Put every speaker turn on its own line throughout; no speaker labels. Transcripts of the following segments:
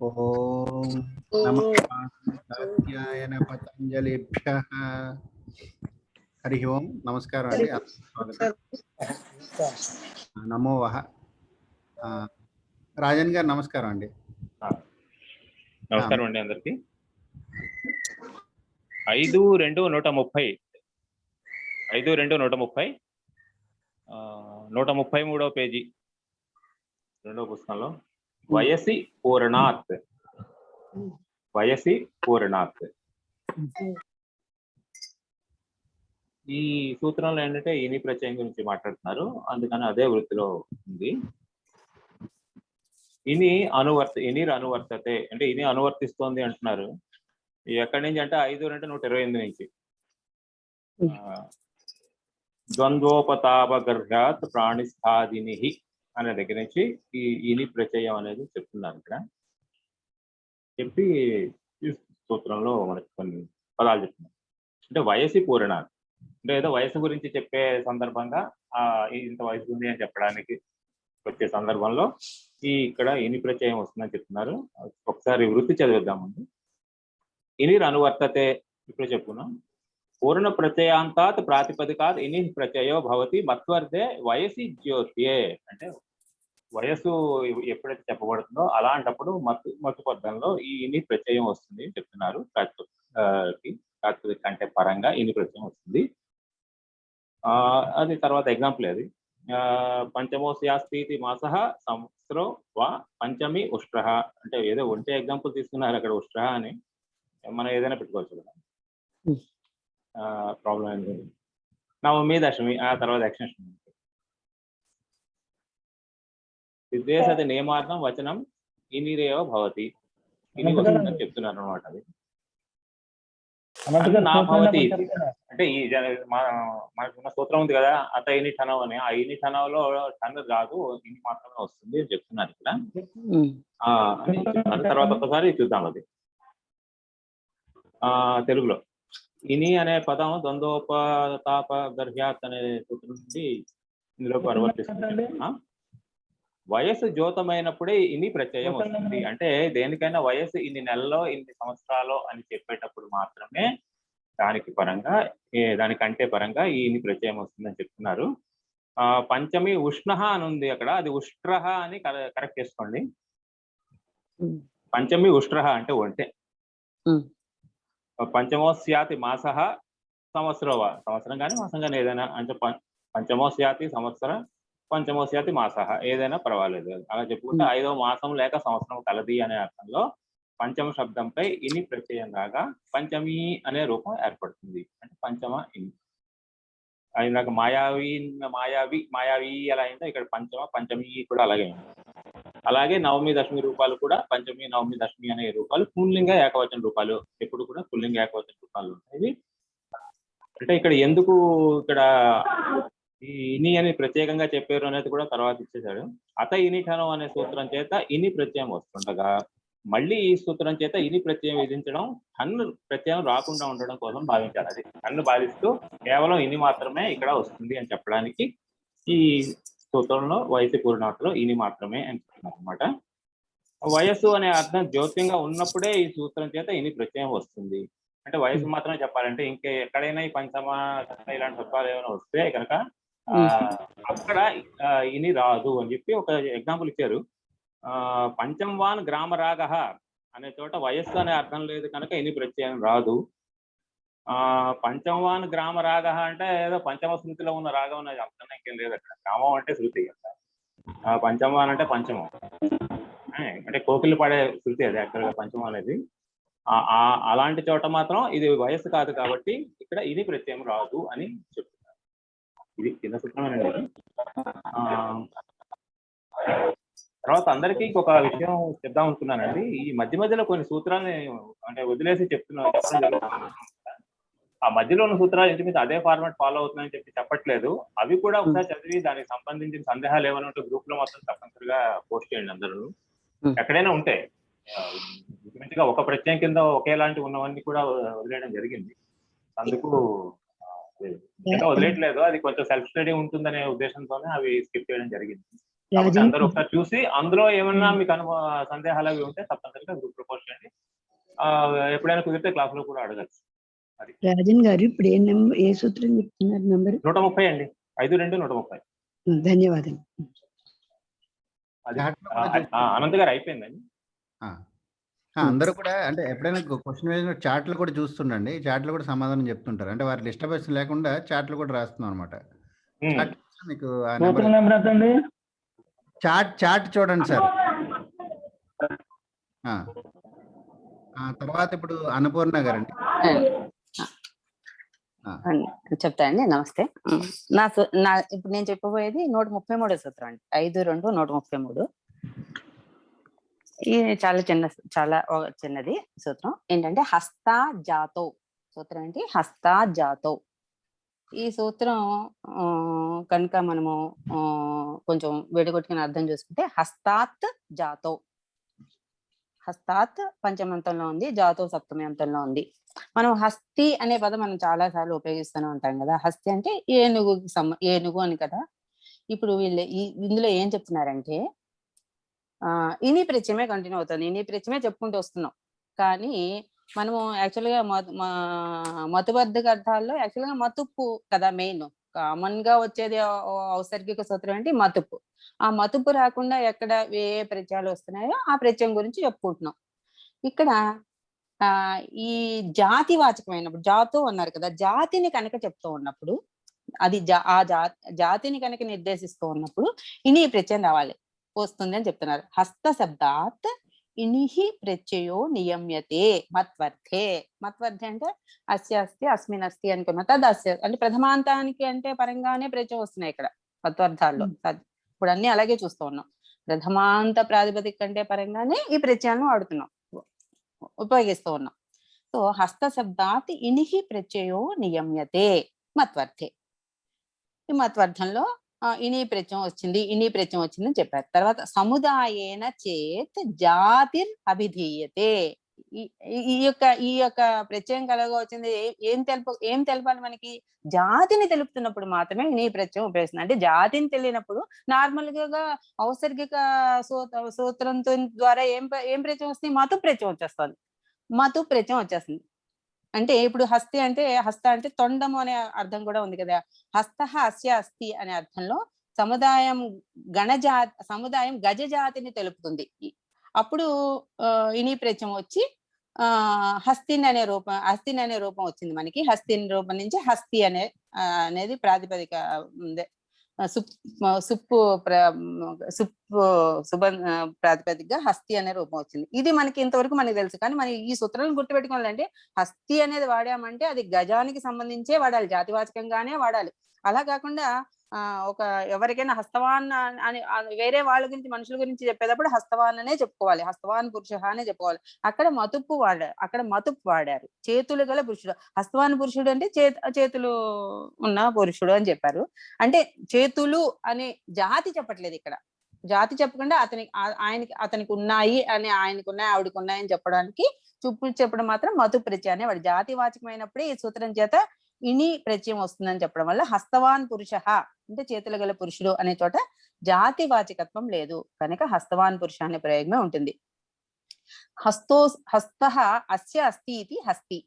ఓం నమః పార్థాయ పతంజలిభ్యః. హరి ఓం. నమస్కారం అండి, స్వాగతం. నమో వహ. రాజన్ గారు నమస్కారం అండి.
నమస్కారం అండి అందరికి. 5-2-130 133వ పేజీ రెండవ పుస్తకంలో వయసి పూర్ణాత్. ఈ సూత్రంలో ఏంటంటే ఇని ప్రత్యయం గురించి మాట్లాడుతున్నారు, అందుకని అదే వృత్తిలో ఉంది. ఇనిర్ అనువర్తతే అంటే ఇని అనువర్తిస్తోంది అంటున్నారు. ఎక్కడి నుంచి అంటే 5-2-128 నుంచి. ద్వంద్వోపతాపగర్భ్యాత్ ప్రాణిస్థాదిని అనే దగ్గర నుంచి ఈ ఇని ప్రత్యయం అనేది చెప్తున్నారు. ఇక్కడ చెప్పి ఈ సూత్రంలో మనకి కొన్ని పదాలు చెప్తున్నారు. అంటే వయసి పూరణ అంటే ఏదో వయసు గురించి చెప్పే సందర్భంగా ఇంత వయసు ఉంది అని చెప్పడానికి వచ్చే సందర్భంలో ఇక్కడ ఇని ప్రత్యయం వస్తుందని చెప్తున్నారు. ఒకసారి వృత్తి చదివిద్దామండి. ఇనిర్ అనువర్తతే ఇప్పుడు చెప్పుకున్నాం. పూర్ణ ప్రత్యయాంతాత్ ప్రాతిపదికాత్ ఇని ప్రత్యయో భవతి మత్వర్ధే వయసి జ్యోత్యే. అంటే వయస్సు ఎప్పుడైతే చెప్పబడుతుందో అలాంటప్పుడు మత్తు పద్ధంలో ఈ ఇని ప్రత్యయం వస్తుంది అని చెప్తున్నారు. ప్రాతిపదిక అంటే పరంగా ఇని ప్రత్యయం వస్తుంది. అది తర్వాత ఎగ్జాంపుల్ అది. పంచమోస్యాస్తి మాసః సంవత్సరో వా పంచమి ఉష్ట్రః. అంటే ఏదో ఒంటే ఎగ్జాంపుల్ తీసుకున్నారు అక్కడ, ఉష్ట్రః అని మనం ఏదైనా పెట్టుకోవచ్చు కదా, ప్రాబ్లం ఏంటి. నవమి దశమి ఆ తర్వాత ఎక్స్టెన్షన్. సిద్ధేసతి నియమార్థం వచనం ఇనిరేవ భవతి. ఇని వస్తుందని చెప్తున్నారు అనమాట. అది నా భవతి అంటే ఈ మనకున్న సూత్రం ఉంది కదా, అత ఇని ఠనవ్ అని. ఆ ఇని ఠనవ్లో ఠన్ రాదు, ఇని మాత్రమే వస్తుంది అని చెప్తున్నారు ఇక్కడ. తర్వాత ఒకసారి చూద్దాం అది తెలుగులో. ఇని అనే పదం ద్వంద్వోపతాపగర్భ్యాత్ అనే సూత్రం నుండి ఇందులోకి అనువర్తిస్తుంది. వయస్సు జ్యోతమైనప్పుడే ఇని ప్రత్యయం వస్తుంది. అంటే దేనికైనా వయస్సు ఇన్ని నెలలో ఇన్ని సంవత్సరాలు అని చెప్పేటప్పుడు మాత్రమే దానికంటే పరంగా ఈ ఇని ప్రత్యయం వస్తుందని చెప్తున్నారు. పంచమి ఉష్ణ అని ఉంది అక్కడ, అది ఉష్ట్రః అని కరెక్ట్ చేసుకోండి. పంచమి ఉష్ట్రః అంటే ఒంటే. పంచమోస్యాతి మాసః సంవత్సరం కానీ మాసం కానీ ఏదైనా అంటే పంచమోస్యాతి సంవత్సరం, పంచమోస్యాతి మాసః ఏదైనా పర్వాలేదు. అలా చెప్పుకుంటే 5వ మాసం లేక సంవత్సరం కలది అనే అర్థంలో పంచమ శబ్దంపై ఇని ప్రత్యయం రాగా పంచమి అనే రూపం ఏర్పడుతుంది. అంటే పంచమ ఇని. ఇందాక మాయావి అలా అయిందో ఇక్కడ పంచమి కూడా అలాగే ఉంది. అలాగే నవమి దశమి రూపాలు కూడా పంచమి నవమి దశమి అనే రూపాలు పుంలింగ ఏకవచన రూపాలు. ఎప్పుడు కూడా పుల్లింగ ఏకవచన రూపాలు ఉంటాయి. అంటే ఇక్కడ ఎందుకు ఇక్కడ ఈ ఇని అని ప్రత్యేకంగా చెప్పారు అనేది కూడా తర్వాత ఇచ్చేశాడు. అత ఇని ఠనం అనే సూత్రం చేత ఇని ప్రత్యయం వస్తుండగా మళ్ళీ ఈ సూత్రం చేత ఇని ప్రత్యయం విధించడం హన్ను ప్రత్యయం రాకుండా ఉండడం కోసం భావించాలి. అది హన్ను బాధిస్తూ కేవలం ఇని మాత్రమే ఇక్కడ వస్తుంది అని చెప్పడానికి ఈ సూత్రంలో వయసు పూర్ణాతలో ఇని మాత్రమే అని చెప్తున్నారు అనమాట. వయస్సు అనే అర్థం జ్యోతింగా ఉన్నప్పుడే ఈ సూత్రం చేత ఇని ప్రత్యయం వస్తుంది. అంటే వయసు మాత్రమే చెప్పాలంటే ఇంకా ఎక్కడైనా ఈ పంచమ ఇలాంటి సూత్రాలు ఏమైనా వస్తే కనుక అక్కడ ఇని రాదు అని చెప్పి ఒక ఎగ్జాంపుల్ ఇచ్చారు. పంచంవాన్ గ్రామరాగ అనే చోట వయస్సు అనే అర్థం లేదు కనుక ఇని ప్రత్యయం రాదు. పంచంవాన్ గ్రామరాగ అంటే ఏదో పంచమ శృతిలో ఉన్న రాగం అనేది అర్థం ఇంకేం లేదు అక్కడ. గ్రామం అంటే శృతి కదా, పంచంవాన్ అంటే పంచమం అంటే కోకిలు పడే శృతి అది యాక్చువల్గా పంచమం అనేది. అలాంటి చోట మాత్రం ఇది వయస్సు కాదు కాబట్టి ఇక్కడ ఇది ప్రత్యయం రాదు అని చెప్తున్నారు. ఇది కింద సూత్రమేనండి. తర్వాత అందరికీ ఇంకొక విషయం చెప్దాం అనుకున్నానండి. ఈ మధ్యలో కొన్ని సూత్రాన్ని అంటే వదిలేసి చెప్పడం జరుగుతుంది. ఆ మధ్యలో ఉన్న సూత్రాలు ఇంటి మీద అదే ఫార్మాట్ ఫాలో అవుతున్నాయని చెప్పట్లేదు. అవి కూడా ఒకసారి చదివి దానికి సంబంధించిన సందేహాలు ఏమైనా ఉంటే గ్రూప్ లో మొత్తం తప్పనిసరిగా పోస్ట్ చేయండి అందరూ. ఎక్కడైనా ఉంటే మంచిగా ఒక ప్రత్యయం కింద ఒకేలాంటి ఉన్నవన్నీ కూడా వదిలేయడం జరిగింది. అందుకు వదిలేయట్లేదు, అది కొంచెం సెల్ఫ్ స్టడీ ఉంటుందనే ఉద్దేశంతోనే అవి స్కిప్ చేయడం జరిగింది. కాబట్టి
రాజన్
అందరూ ఒకసారి చూసి అందులో ఏమన్నా మీకు సందేహాలు అవి ఉంటే తప్పనిసరిగా గ్రూప్ ప్రపోజ్ చేయండి. ఎప్పుడైనా కుదిరితే క్లాస్ లో కూడా అడగచ్చు. అది
రాజన్ గారు ఇప్పుడు ఏ సూత్రం చెప్తున్నారు నంబర్?
130 అండి. 5-2-130.
ధన్యవాదాలు.
అది
Chat లో కూడా చూసుకోండి.
అనంత్ గారు అయిపోయిందండి.
అందరూ కూడా అంటే ఎప్పుడైనా క్వశ్చన్ వేసిన చాట్లు కూడా చూస్తుండండి. చాట్లు కూడా సమాధానం చెప్తుంటారు. అంటే వారి డిస్టర్బెన్స్ లేకుండా చాట్లు కూడా రాస్తున్నాం అనమాట. మీకు ఆ నెంబర్ చాట్ చూడండి సార్. తర్వాత ఇప్పుడు అన్నపూర్ణ గారండి.
చెప్తా అండి. నమస్తే. ఇప్పుడు నేను చెప్పబోయేది 133 సూత్రం అండి. 5-2-133. ఇది చాలా చిన్నది సూత్రం. ఏంటంటే హస్తా జాతో సూత్రం ఏంటి? హస్తా జాతో. ఈ సూత్రం కనుక మనము కొంచెం విడగొట్టుకుని అర్థం చేసుకుంటే హస్తాత్ జాతో. హస్తాత్ పంచమంతంలో ఉంది, జాతో సప్తమి అంతంలో ఉంది. మనం హస్తి అనే పదం మనం చాలా సార్లు ఉపయోగిస్తూనే ఉంటాం కదా. హస్తి అంటే ఏనుగు అని కదా. ఇప్పుడు ఇందులో ఏం చెప్తున్నారంటే ఇని ప్రత్యయమే కంటిన్యూ అవుతుంది. ఇని ప్రత్యయమే చెప్పుకుంటూ వస్తున్నాం. కానీ మనము యాక్చువల్గా మతుబద్ధక అర్థాల్లో యాక్చువల్గా మతుప్పు కదా మెయిన్. కామన్ గా వచ్చేది ఔసర్గిక సూత్రం ఏంటి? మతుప్పు. ఆ మతుప్పు రాకుండా ఎక్కడ ఏ ప్రత్యయాలు వస్తున్నాయో ఆ ప్రత్యయం గురించి చెప్పుకుంటున్నాం. ఇక్కడ ఈ జాతి వాచకమైనప్పుడు జాతో అన్నారు కదా, జాతిని కనుక చెప్తూ ఉన్నప్పుడు అది జాతిని కనుక నిర్దేశిస్తూ ఉన్నప్పుడు ఇని ప్రత్యయం రావాలి, వస్తుంది అని చెప్తున్నారు. హస్త శబ్దాత్ ఇనిహి ప్రత్యయో నియమ్యతే మత్వర్ధే. మత్వర్ధే అంటే అస్య అస్తి అస్మిన్ అస్తి అనుకున్న తదస్య అంటే ప్రథమాంతానికి అంటే పరంగానే ప్రత్యయం వస్తున్నాయి ఇక్కడ మత్వర్థాల్లో. ఇప్పుడు అన్ని అలాగే చూస్తూ ఉన్నాం. ప్రథమాంత ప్రాతిపదిక కంటే పరంగానే ఈ ప్రత్యయాలను వాడుతున్నాం, ఉపయోగిస్తూ ఉన్నాం. సో హస్త శబ్దాత్ ఇనిహి ప్రత్యయో నియమ్యతే మత్వర్ధే. ఈ మత్వర్థంలో ఇని ప్రత్యయం వచ్చింది అని చెప్పారు. తర్వాత సముదాయేన చేత్ జాతిర్ అభిధీయతే. ఈ యొక్క ప్రత్యయం కలగా వచ్చింది ఏం తెలపాలి మనకి? జాతిని తెలుపుతున్నప్పుడు మాత్రమే ఇని ప్రత్యయం ఉపయోగిస్తుంది. అంటే జాతిని తెలియనప్పుడు నార్మల్ గా ఔసర్గిక సూత్రం ద్వారా ఏం ప్రత్యయం వస్తుంది? మతు ప్రత్యయం వచ్చేస్తుంది. అంటే ఇప్పుడు హస్తి అంటే హస్త అంటే తొండము అనే అర్థం కూడా ఉంది కదా. హస్త అస్య అస్తి అనే అర్థంలో సముదాయం గజ జాతిని తెలుపుతుంది. అప్పుడు ఇని ప్రత్యయం వచ్చి హస్తిన్ అనే రూపం వచ్చింది మనకి. హస్తిన్ రూపం నుంచి హస్తి అనేది ప్రాతిపదిక ప్రాతిపదికగా హస్తి అనే రూపం వచ్చింది. ఇది మనకి ఇంతవరకు మనకి తెలుసు. కానీ మనం ఈ సూత్రాలను గుర్తుపెట్టుకోవాలంటే హస్తి అనేది వాడామంటే అది గజానికి సంబంధించే వాడాలి, జాతివాచకంగానే వాడాలి. అలా కాకుండా ఎవరికైనా హస్తవాన్ అని వేరే వాళ్ళ గురించి మనుషుల గురించి చెప్పేటప్పుడు హస్తవాన్ అనే చెప్పుకోవాలి, హస్తవాన్ పురుష అనే చెప్పుకోవాలి. అక్కడ మతుప్పు వాడారు. చేతులు గల పురుషుడు. హస్తవాన్ పురుషుడు అంటే చేతులు ఉన్న పురుషుడు అని చెప్పారు. అంటే చేతులు అనే జాతి చెప్పట్లేదు ఇక్కడ. జాతి చెప్పకుండా అతనికి ఉన్నాయి అని, ఆయనకు ఉన్నాయి ఆవిడకు ఉన్నాయి అని చెప్పడానికి చెప్పడం మాత్రం మతు ప్రత్యయాన్ని వాడు. జాతి వాచకమైనప్పుడే ఈ సూత్రం చేత ఇని ప్రత్యయం వస్తుందని చెప్పడం వల్ల హస్తవాన్ పురుష అంటే చేతులు గల పురుషుడు అనే చోట జాతి వాచకత్వం లేదు కనుక హస్తవాన్ పురుష అనే ప్రయోగమే ఉంటుంది. హస్త అస్య అస్తి ఇది హస్తి.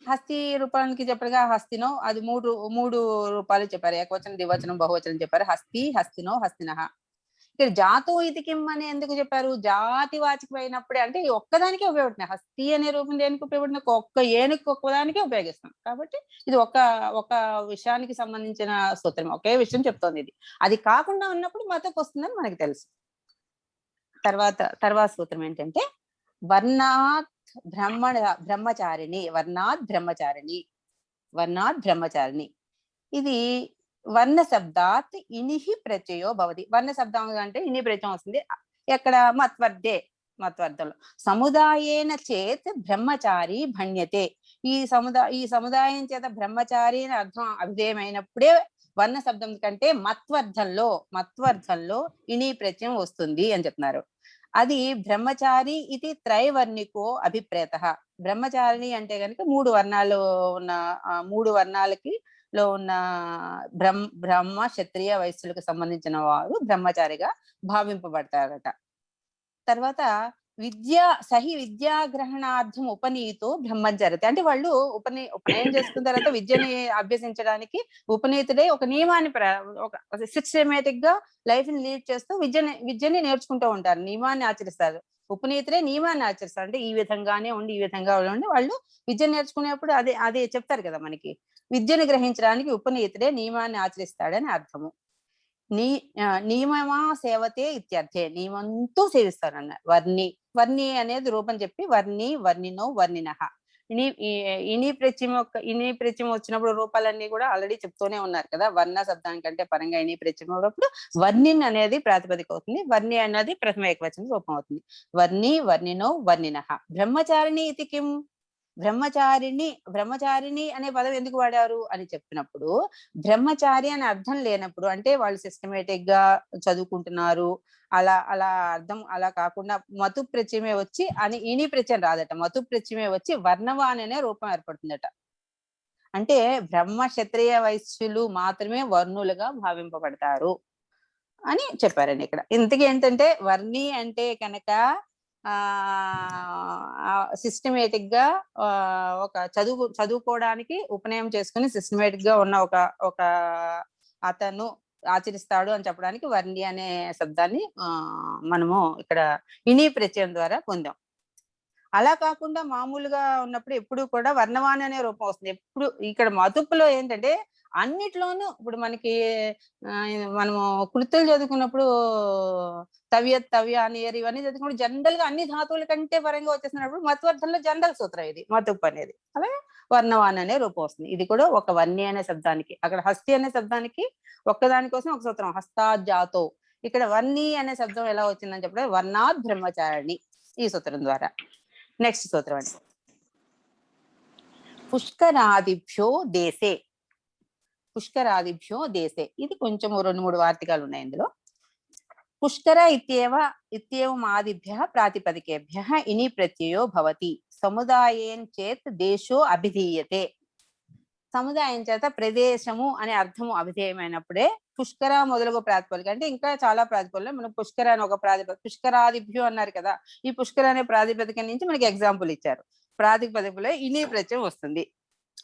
హస్తి రూపానికి చెప్పగా హస్తినో అది మూడు రూపాలు చెప్పారు. ఏకవచనం, ద్వివచనం, బహువచనం చెప్పారు. హస్తి, హస్తినో, హస్తినః. ఇక్కడ జాతో ఇది కిమ్ అని ఎందుకు చెప్పారు? జాతి వాచకమైనప్పుడే. అంటే ఒక్కదానికే ఉపయోగపడుతుంది. హస్తి అనే రూపం దేనికి ఉపయోగపడుతుంది? ఒక్క ఏనుగు ఒక్కదానికే ఉపయోగిస్తాం. కాబట్టి ఇది ఒక విషయానికి సంబంధించిన సూత్రం, ఒకే విషయం చెప్తోంది ఇది. అది కాకుండా ఉన్నప్పుడు మతకు వస్తుందని మనకి తెలుసు. తర్వాత సూత్రం ఏంటంటే వర్ణాత్ బ్రహ్మచారిణి. ఇది వర్ణ శబ్దాత్ ఇనిహి ప్రత్యయో భవతి. వర్ణ శబ్దం అంటే ఇని ప్రత్యయం వస్తుంది. ఎక్కడ? మత్వర్ధంలో. సముదాయేన చేత్ బ్రహ్మచారి భణ్యతే. ఈ సముదాయం చేత బ్రహ్మచారి అని అర్థం అభిధేయమైనప్పుడే వర్ణ శబ్దం కంటే మత్వర్ధంలో ఇని ప్రత్యయం వస్తుంది అని చెప్తున్నారు. అది బ్రహ్మచారి ఇది త్రైవర్ణికో అభిప్రేత. బ్రహ్మచారిణి అంటే కనుక 3 వర్ణాలు ఉన్న 3 వర్ణాలకి లో ఉన్న బ్రహ్మ క్షత్రియ వైశ్యులకు సంబంధించిన వారు బ్రహ్మచారిగా భావింపబడతారట. తర్వాత సహి విద్యా గ్రహణార్థం ఉపనీతో బ్రహ్మచర్యత, అంటే వాళ్ళు ఉపనయనం చేసుకున్న తర్వాత విద్యని అభ్యసించడానికి ఉపనీతుడే ఒక నియమాన్ని ఒక సిస్టమేటిక్ గా లైఫ్ ని లీడ్ చేస్తూ విద్యని నేర్చుకుంటూ ఉంటారు, నియమాన్ని ఆచరిస్తారు. ఉపనీతుడే నియమాన్ని ఆచరిస్తారు, అంటే ఈ విధంగానే ఉండి ఈ విధంగా ఉండి వాళ్ళు విద్య నేర్చుకునేప్పుడు అదే చెప్తారు కదా మనకి, విద్యను గ్రహించడానికి ఉపనీతుడే నియమాన్ని ఆచరిస్తాడని అర్థము. నియమమా సేవతే ఇత్యర్థే, నియమంతో సేవిస్తారు అన్నారు. వర్ణి అనేది రూపం చెప్పి వర్ణినో వర్ణినః. ఇని ప్రత్యయం వచ్చినప్పుడు రూపాలన్నీ కూడా ఆల్రెడీ చెప్తూనే ఉన్నారు కదా. వర్ణ శబ్దానికంటే పరంగా ఇని ప్రత్యయం ఉన్నప్పుడు వర్ణిన్ అనేది ప్రాతిపదిక అవుతుంది, వర్ణి అనేది ప్రథమ ఏకవచన రూపం అవుతుంది. వర్ణినో వర్ణినః. బ్రహ్మచారిణి ఇది కిం, బ్రహ్మచారిణి అనే పదం ఎందుకు వాడారు అని చెప్పినప్పుడు, బ్రహ్మచారి అనే అర్థం లేనప్పుడు, అంటే వాళ్ళు సిస్టమేటిక్ గా చదువుకుంటున్నారు అలా అర్థం అలా కాకుండా మతు ప్రత్యయమే వచ్చి అని ఇని ప్రత్యయం రాదట, మతు ప్రత్యయమే వచ్చి వర్ణవాన్ అనే రూపం ఏర్పడుతుందట. అంటే బ్రహ్మ క్షత్రియ వైశ్యులు మాత్రమే వర్ణులుగా భావింపబడతారు అని చెప్పారండి ఇక్కడ. ఇంతకీ ఏంటంటే వర్ణి అంటే కనుక సిస్టమేటిక్ గా ఒక చదువుకోవడానికి ఉపనయనం చేసుకుని సిస్టమేటిక్ గా ఉన్న ఒక అతను ఆచరిస్తాడు అని చెప్పడానికి వర్ణి అనే శబ్దాన్ని మనము ఇక్కడ ఇని ప్రత్యయం ద్వారా పొందాం. అలా కాకుండా మామూలుగా ఉన్నప్పుడు ఎప్పుడు కూడా వర్ణవాన్ అనే రూపం వస్తుంది. ఎప్పుడు ఇక్కడ మతుపులో ఏంటంటే అన్నిట్లోనూ ఇప్పుడు మనకి మనము కృతులు చదువుకున్నప్పుడు తవ్య నియర్ ఇవన్నీ చదువుకున్నప్పుడు జనరల్ గా అన్ని ధాతువుల కంటే పరంగా వచ్చేసినప్పుడు మత్వర్థంలో జనరల్ సూత్రం ఇది మతుపు అనేది. అలాగే వర్ణవాన్ అనే రూపం వస్తుంది. ఇది కూడా ఒక వర్ణి అనే శబ్దానికి, అక్కడ హస్తి అనే శబ్దానికి ఒక్కదానికోసం ఒక సూత్రం హస్తాజాతో. ఇక్కడ వర్ణి అనే శబ్దం ఎలా వచ్చిందని చెప్పడం వర్ణాత్ బ్రహ్మచారిణి ఈ సూత్రం ద్వారా. నెక్స్ట్ సూత్రం అండి, పుష్కరాదిభ్యో దేశే. పుష్కరాదిభ్యో దేశే, ఇది కొంచెం 2-3 వార్తికాలు ఉన్నాయి ఇందులో. పుష్కర ఇత్యేవం ఆదిభ్య ప్రాతిపదికేభ్య ఇని ప్రత్యయో భవతి సముదాయేన్ చేత్ దేశో అభిధీయతే. సముదాయం చేత ప్రదేశము అనే అర్థము అభిధేయమైనప్పుడే పుష్కర మొదలగు ప్రాతిపదిక, అంటే ఇంకా చాలా ప్రాతిపదికలు మనం పుష్కర అని ఒక ప్రాతిపదిక, పుష్కరాదిభ్యో అన్నారు కదా, ఈ పుష్కర అనే ప్రాతిపదిక నుంచి మనకి ఎగ్జాంపుల్ ఇచ్చారు. ప్రాతిపదికలో ఇని ప్రత్యయం వస్తుంది.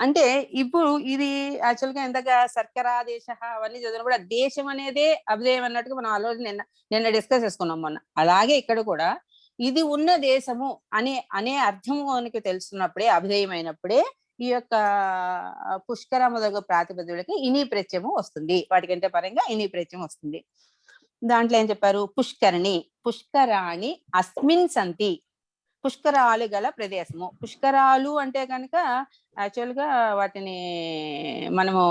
అంటే ఇప్పుడు ఇది యాక్చువల్ గా ఇందాక సర్కరాదేశ అవన్నీ చదివిన కూడా దేశం అనేదే అభిధేయం అన్నట్టుగా మనం ఆలోచన నిన్న డిస్కస్ చేసుకున్నాం మొన్న. అలాగే ఇక్కడ కూడా ఇది ఉన్న దేశము అనే అర్థము మనకి తెలుసుకున్నప్పుడే అభిధేయమైనప్పుడే ఈ యొక్క పుష్కర మొదలగు ప్రాతిపదికలకి ఇని ప్రత్యయము వస్తుంది, వాటికంటే పరంగా ఇని ప్రత్యయం వస్తుంది. దాంట్లో ఏం చెప్పారు, పుష్కరాణి అస్మిన్ సంతి, పుష్కరాలు గల ప్రదేశము. పుష్కరాలు అంటే కనుక యాక్చువల్ గా వాటిని మనము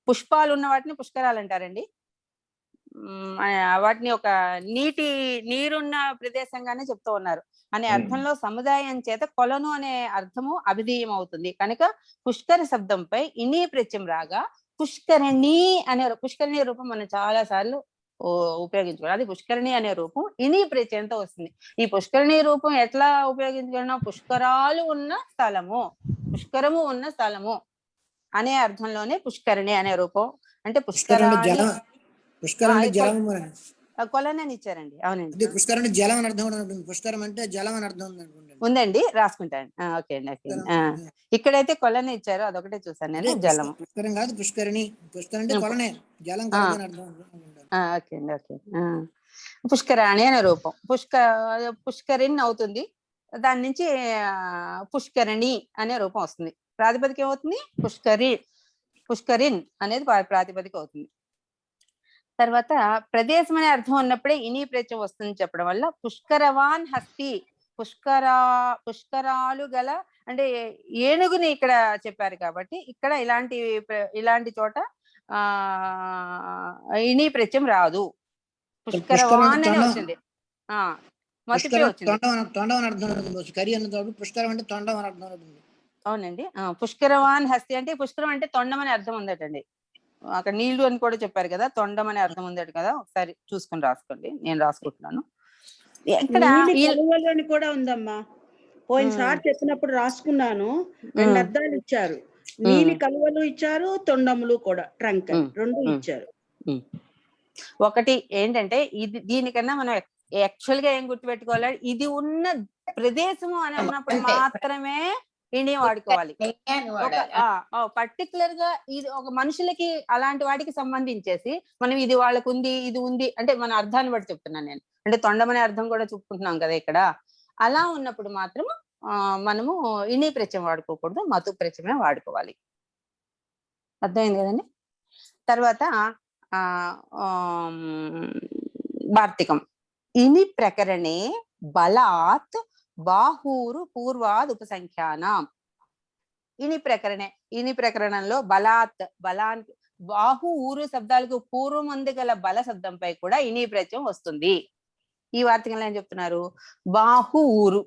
పుష్పాలు ఉన్న వాటిని పుష్కరాలు అంటారండి. వాటిని ఒక నీరున్న ప్రదేశంగానే చెప్తూ ఉన్నారు అనే అర్థంలో సముదాయం చేత కొలను అనే అర్థము అభిధేయం అవుతుంది కనుక పుష్కర శబ్దంపై ఇని ప్రత్యయం రాగా పుష్కరిణి రూపం మనం చాలా సార్లు ఉపయోగించుకోవాలి. అది పుష్కరిణి అనే రూపం ఇని ప్రత్యయంతో వస్తుంది. ఈ పుష్కరిణి రూపం ఎట్లా ఉపయోగించుకున్నాం, పుష్కరాలు ఉన్న స్థలము, పుష్కరము ఉన్న స్థలము అనే అర్థంలోనే పుష్కరిణి అనే రూపం. అంటే కొలనని ఇచ్చారండి. అవునండి,
పుష్కరాన్ని జలం అని అర్థం, పుష్కరం అంటే జలం అని అర్థం
ఉందండి, రాసుకుంటాను. ఓకే అండి, ఓకే. ఇక్కడైతే కొలని ఇచ్చారు, అదొకటే చూసాను నేను. జలము
పుష్కరం కాదు, పుష్కరిణి. పుష్కరం అంటే కొలనే, జలం అని అర్థం.
ఓకే అండి, ఓకే. పుష్కరాణి అనే రూపం పుష్కరిణి అవుతుంది. దాని నుంచి పుష్కరిణి అనే రూపం వస్తుంది. ప్రాతిపదిక ఏమవుతుంది, పుష్కరిన్ అనేది ప్రాతిపదిక అవుతుంది. తర్వాత ప్రదేశం అనే అర్థం ఉన్నప్పుడే ఇని ప్రత్యయం వస్తుంది చెప్పడం వల్ల పుష్కరవాన్ హస్తి, పుష్కరాలు గల అంటే ఏనుగుని ఇక్కడ చెప్పారు కాబట్టి ఇక్కడ ఇలాంటి చోట ఇని ప్రత్యయం రాదు. పుష్కరవాన్ అని వచ్చింది, అవునండి. పుష్కరవాన్ హస్తి అంటే పుష్కరం అంటే తొండం అనే అర్థం ఉందటండి. అక్కడ నీళ్లు అని కూడా చెప్పారు కదా, తొండం అనే అర్థం ఉందట కదా. ఒకసారి చూసుకొని రాసుకోండి, నేను రాసుకుంటున్నాను.
కూడా ఉందమ్మా, పోయినసారి చెప్పినప్పుడు రాసుకున్నాను. 2 అర్థాలు ఇచ్చారు. నీలి కలువలు ఇచ్చారు, తొండములు కూడా ట్రంక్ రెండు
ఉమ్.
ఇచ్చారు.
ఒకటి ఏంటంటే ఇది దీనికన్నా మనం యాక్చువల్ గా ఏం గుర్తుపెట్టుకోవాలి, ఇది ఉన్న ప్రదేశము అని అన్నప్పుడు మాత్రమే ఇని వాడుకోవాలి. పర్టికులర్ గా ఇది ఒక మనుషులకి అలాంటి వాటికి సంబంధించేసి మనం ఇది వాళ్ళకు ఉంది, ఇది ఉంది అంటే మన అర్థాన్ని బట్టి చెప్తున్నాను నేను. అంటే తొండమనే అర్థం కూడా చెప్పుకుంటున్నాం కదా ఇక్కడ. అలా ఉన్నప్పుడు మాత్రం మనము ఇని ప్రత్యయం వాడుకోకూడదు, మతు ప్రత్యయమే వాడుకోవాలి. అర్థమైంది కదండి. తర్వాత వార్తికం. ఇని ప్రకరణే బలాత్ బాహూరు పూర్వాద్ ఉపసంఖ్యానం. ఇని ప్రకరణంలో బలానికి బాహు ఊరు శబ్దాలకు పూర్వం ముందు గల బల శబ్దంపై కూడా ఇని ప్రత్యయం వస్తుంది. ఈ వార్తికంలో ఏం చెప్తున్నారు, బాహు ఊరు,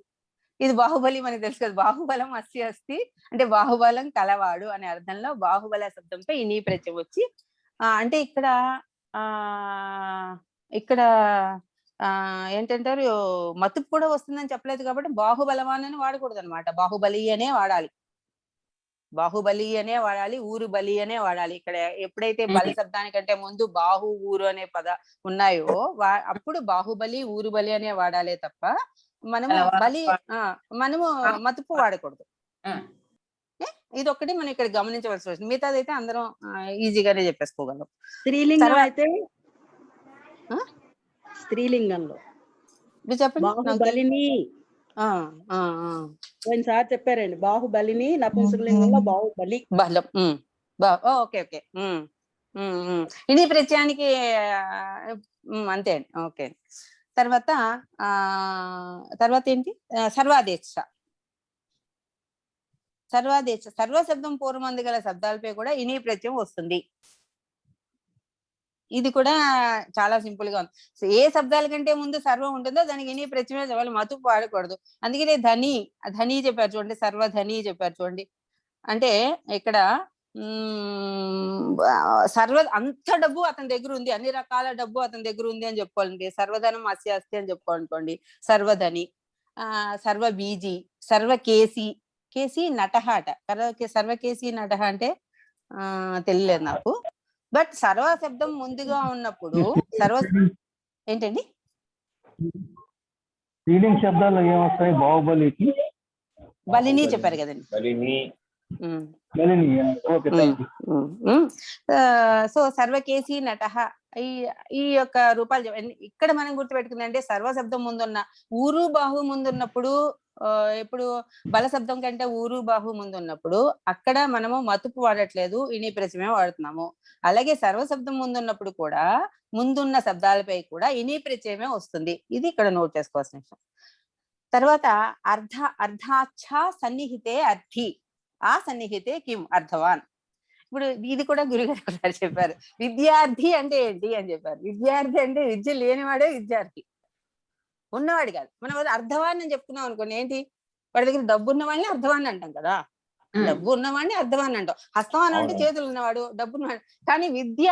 ఇది బాహుబలి మనకి తెలుసు కదా, బాహుబలం అస్తి అస్తి అంటే బాహుబలం కలవాడు అనే అర్థంలో బాహుబల శబ్దంపై ఇని ప్రత్యయం వచ్చి అంటే ఇక్కడ ఏంటంటారు మతుపు కూడా వస్తుందని చెప్పలేదు కాబట్టి బాహుబలవాన్ అని వాడకూడదు అనమాట, బాహుబలి అనే వాడాలి. బాహుబలి అనే వాడాలి, ఊరు బలి అనే వాడాలి. ఇక్కడ ఎప్పుడైతే బల శబ్దానికంటే ముందు బాహు ఊరు అనే పద ఉన్నాయో అప్పుడు బాహుబలి ఊరు బలి అనే వాడాలే తప్ప మనము మతుపు వాడకూడదు. ఇది ఒకటి మనం ఇక్కడ గమనించవలసి వస్తుంది. మిగతాదైతే అందరం ఈజీగానే చెప్పేసుకోగలం.
స్త్రీలింగం అయితే స్త్రీలింగంలో
చెప్పండి.
బాహుబలిని పోయినసారి చెప్పారండి, బాహుబలిని నపుంసకలింగంలో బాహుబలి
బలం. Okay okay. ఇది ప్రత్యయానికి అంతే అండి. ఓకే. తర్వాత ఏంటి, సర్వాదేశ. సర్వ శబ్దం పూర్వమందు గల శబ్దాలపై కూడా ఇని ప్రత్యయం వస్తుంది. ఇది కూడా చాలా సింపుల్ గా ఉంది. ఏ శబ్దాల కంటే ముందు సర్వం ఉంటుందో దానికి ఇని ప్రత్యయమే చెప్పాలి, మతుపు వాడకూడదు. అందుకనే ధని చెప్పారు చూడండి, సర్వధని చెప్పారు చూడండి. అంటే ఇక్కడ అంత డబ్బు అతని దగ్గర ఉంది, అన్ని రకాల డబ్బు అతని దగ్గర ఉంది అని చెప్పుకోవాలండి. సర్వధనం అస్తి అస్తి అని చెప్పుకోవాలనుకోండి, సర్వధని. సర్వ బీజీ, సర్వ కేసి నటహ అట. సర్వకేసి నటహ అంటే తెలియలేదు నాకు. బట్ సర్వ శబ్దం ముందుగా ఉన్నప్పుడు ఏంటండి
శబ్దాలు ఏమొస్తాయి, బాహుబలికి
బలిని చెప్పారు కదండి. సో సర్వకేసి నటహ ఈ యొక్క రూపాలు ఇక్కడ మనం గుర్తుపెట్టుకుంది అంటే సర్వశబ్దం ముందున్న ఊరు బాహు ముందున్నప్పుడు, ఇప్పుడు బల శబ్దం కంటే ఊరు బాహు ముందున్నప్పుడు అక్కడ మనము మతుపు వాడట్లేదు, ఇని ప్రత్యయమే వాడుతున్నాము. అలాగే సర్వశబ్దం ముందున్నప్పుడు కూడా ముందున్న శబ్దాలపై కూడా ఇని ప్రత్యయమే వస్తుంది. ఇది ఇక్కడ నోట్ చేసుకోవాల్సిన విషయం. తర్వాత అర్ధాచ్ఛ సన్నిహితే అర్థి, ఆ సన్నిహితే కిం అర్థవాన్. ఇప్పుడు ఇది కూడా గురుగారు కూడా చెప్పారు. విద్యార్థి అంటే ఏంటి అని చెప్పారు. విద్యార్థి అంటే విద్య లేనివాడే విద్యార్థి, ఉన్నవాడు కాదు. మనం అర్థవాన్ని అని చెప్పుకున్నాం అనుకోండి, ఏంటి వాడి దగ్గర డబ్బు ఉన్నవాడిని అర్థవాన్ని అంటాం కదా, డబ్బు ఉన్నవాడిని అర్థవాన్ని అంటాం. హస్తవాన్ని అంటే చేతులు ఉన్నవాడు, డబ్బు ఉన్నవాడు. కానీ విద్య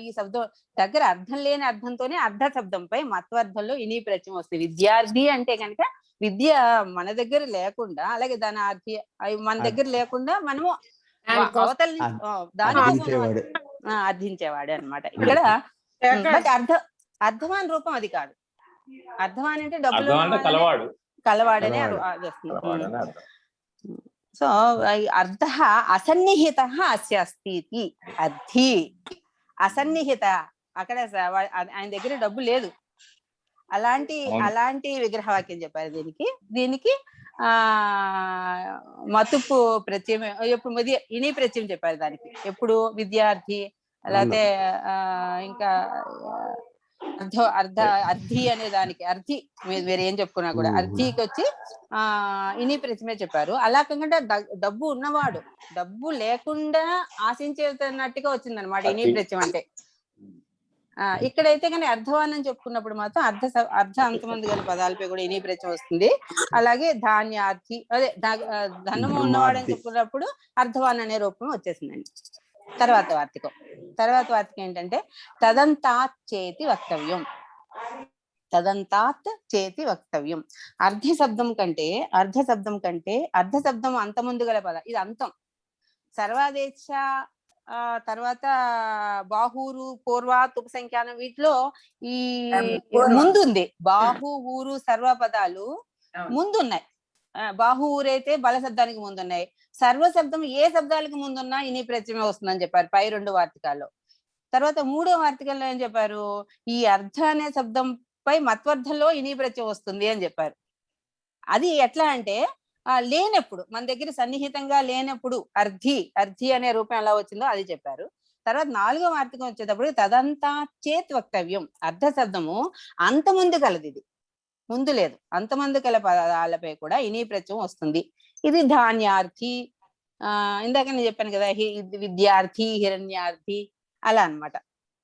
ఈ శబ్దం దగ్గర అర్థం లేని అర్థంతోనే అర్ధ శబ్దంపై మత్వార్థంలో ఇని ప్రత్యయం వస్తుంది. విద్యార్థి అంటే కనుక విద్య మన దగ్గర లేకుండా, అలాగే దాని మన దగ్గర లేకుండా మనము అవతల దానికోసం అర్థించేవాడు అనమాట. ఇక్కడ బట్ అర్థవాన్ రూపం అది కాదు. అర్థవాన్ అంటే డబ్బులు కలవాడనే వస్తుంది. సో అర్థ అసన్నిహిత అస్య అస్తి. అర్థి అసన్నిహిత, అక్కడ ఆయన దగ్గర డబ్బు లేదు, అలాంటి విగ్రహవాక్యం చెప్పారు. దీనికి మతుపు ప్రత్యయం ఎప్పుడు ఇని ప్రత్యయం చెప్పారు దానికి. ఎప్పుడు విద్యార్థి, లేకపోతే ఇంకా అర్థి అనే దానికి అర్థి వేరే ఏం చెప్పుకున్నా కూడా అర్థికి వచ్చి ఇని ప్రత్యయమే చెప్పారు. అలా కాకుండా డబ్బు ఉన్నవాడు డబ్బు లేకుండా ఆశించేటట్టుగా వచ్చింది అనమాట ఇని ప్రత్యయం అంటే. ఇక్కడైతే కానీ అర్థవాన్ అని చెప్పుకున్నప్పుడు మాత్రం అర్ధ అంతమంది గల పదాలపై కూడా ఇని ప్రత్యయం వస్తుంది. అలాగే ధాన్యార్థి, అదే ధనము ఉన్నవాడు అని చెప్పుకున్నప్పుడు అర్థవాన్ అనే రూపం వచ్చేసిందండి. తర్వాత వార్తికం ఏంటంటే తదంతాచేతి వక్తవ్యం. తదంతాత్ చేతి వక్తవ్యం. అర్ధ శబ్దం కంటే అర్ధ శబ్దం అంత ముందు గల పద, ఇది అంతం. సర్వాదేశ తర్వాత బాహూరు, పూర్వాత్, ఉపసంఖ్యానం, వీటిలో ఈ ముందుంది. బాహు, ఊరు, సర్వ పదాలు ముందున్నాయి. బాహు ఊరైతే బల శబ్దానికి ముందున్నాయి. సర్వ శబ్దం ఏ శబ్దాలకు ముందున్నా ఇని ప్రత్యమే వస్తుందని చెప్పారు పై 2 వార్తికాల్లో. తర్వాత 3వ వార్తికంలో ఏం చెప్పారు, ఈ అర్ధ అనే శబ్దం పై మత్వర్థంలో ఇని ప్రత్యయం వస్తుంది అని చెప్పారు. అది ఎట్లా అంటే లేనప్పుడు, మన దగ్గర సన్నిహితంగా లేనప్పుడు అర్ధి అనే రూపం ఎలా వచ్చిందో అది చెప్పారు. తర్వాత 4వ వార్తికం వచ్చేటప్పుడు తదంతా చేత్ వక్తవ్యం. అర్ధ శబ్దము అంతముందు కలది, ఇది ముందు లేదు. అంతమంది కల పదాలపై కూడా ఇని ప్రత్యయం వస్తుంది. ఇది ధాన్యార్థి, ఇందాక నేను చెప్పాను కదా, విద్యార్థి, హిరణ్యార్థి, అలా అన్నమాట.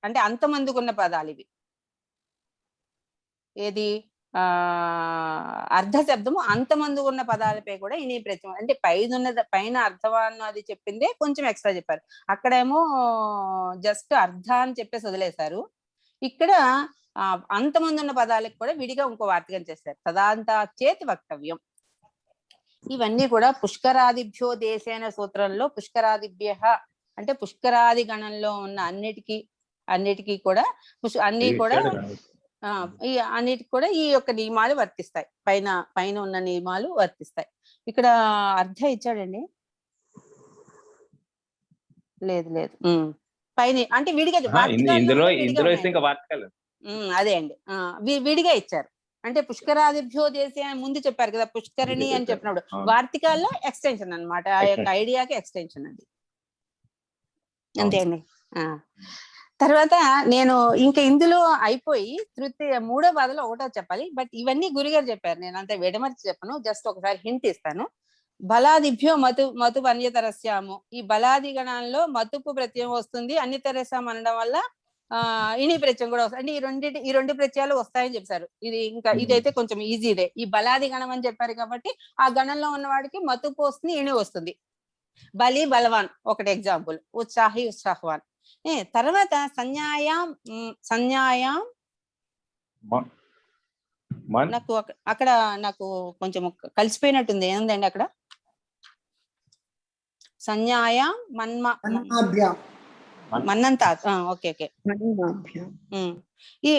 అంటే అంతమందుకున్న పదాలు ఇవి. ఏది అర్ధ శబ్దము అంతమంది ఉన్న పదాలపై కూడా ఇని ప్రత్యయం. అంటే పైన అర్థవాన్ని అది చెప్పిందే కొంచెం ఎక్స్ట్రా చెప్పారు. అక్కడేమో జస్ట్ అర్ధ అని చెప్పేసి వదిలేశారు. ఇక్కడ అంతమంది ఉన్న పదాలకు కూడా విడిగా ఇంకో వార్తికం చేస్తారు. తదాంతా చేతి వక్తవ్యం. ఇవన్నీ కూడా పుష్కరాదిభ్యో దేశేన సూత్రంలో పుష్కరాదిభ్య అంటే పుష్కరాది గణంలో ఉన్న అన్నిటికీ కూడా అన్నిటికి కూడా ఈ యొక్క నియమాలు వర్తిస్తాయి. పైన ఉన్న నియమాలు వర్తిస్తాయి. ఇక్కడ అర్ధ ఇచ్చాడండి, లేదు పైన అంటే విడిగా అదే అండి, విడిగా ఇచ్చారు. అంటే పుష్కరాదిభ్యో దేశే ముందు చెప్పారు కదా, పుష్కరిణి అని చెప్పినప్పుడు వార్తికాల్లో ఎక్స్టెన్షన్ అన్నమాట. ఆ యొక్క ఐడియాకి ఎక్స్టెన్షన్ అది. అంతే అండి. తర్వాత నేను ఇంకా ఇందులో అయిపోయి తృతీయ 3వ బాధలో 1వ చెప్పాలి. బట్ ఇవన్నీ గురుగారు చెప్పారు, నేను అంత విడమర్చి చెప్పను, జస్ట్ ఒకసారి హింట్ ఇస్తాను. బలాదిభ్యో మతు అన్యతరస్యాము. ఈ బలాది గణాల్లో మతుపు ప్రత్యయం వస్తుంది, అన్యతరస్యం అనడం వల్ల ఇని ప్రత్యయం కూడా వస్తుంది. అంటే ఈ రెండు ప్రత్యయాలు వస్తాయని చెప్పారు. ఇదైతే కొంచెం ఈజీదే. ఈ బలాది గణం అని చెప్పారు కాబట్టి ఆ గణంలో ఉన్న వాడికి మతుపు వస్తుంది, ఇని వస్తుంది. బలి, బలవాన్ ఒకటి ఎగ్జాంపుల్, ఉత్సాహి, ఉత్సాహవాన్. తర్వాత సంజ్ఞాయాం నాకు అక్కడ నాకు కొంచెం కలిసిపోయినట్టుంది, ఏముందండి అక్కడ? సంజ్ఞాయాం మన్నంత ఓకే ఈ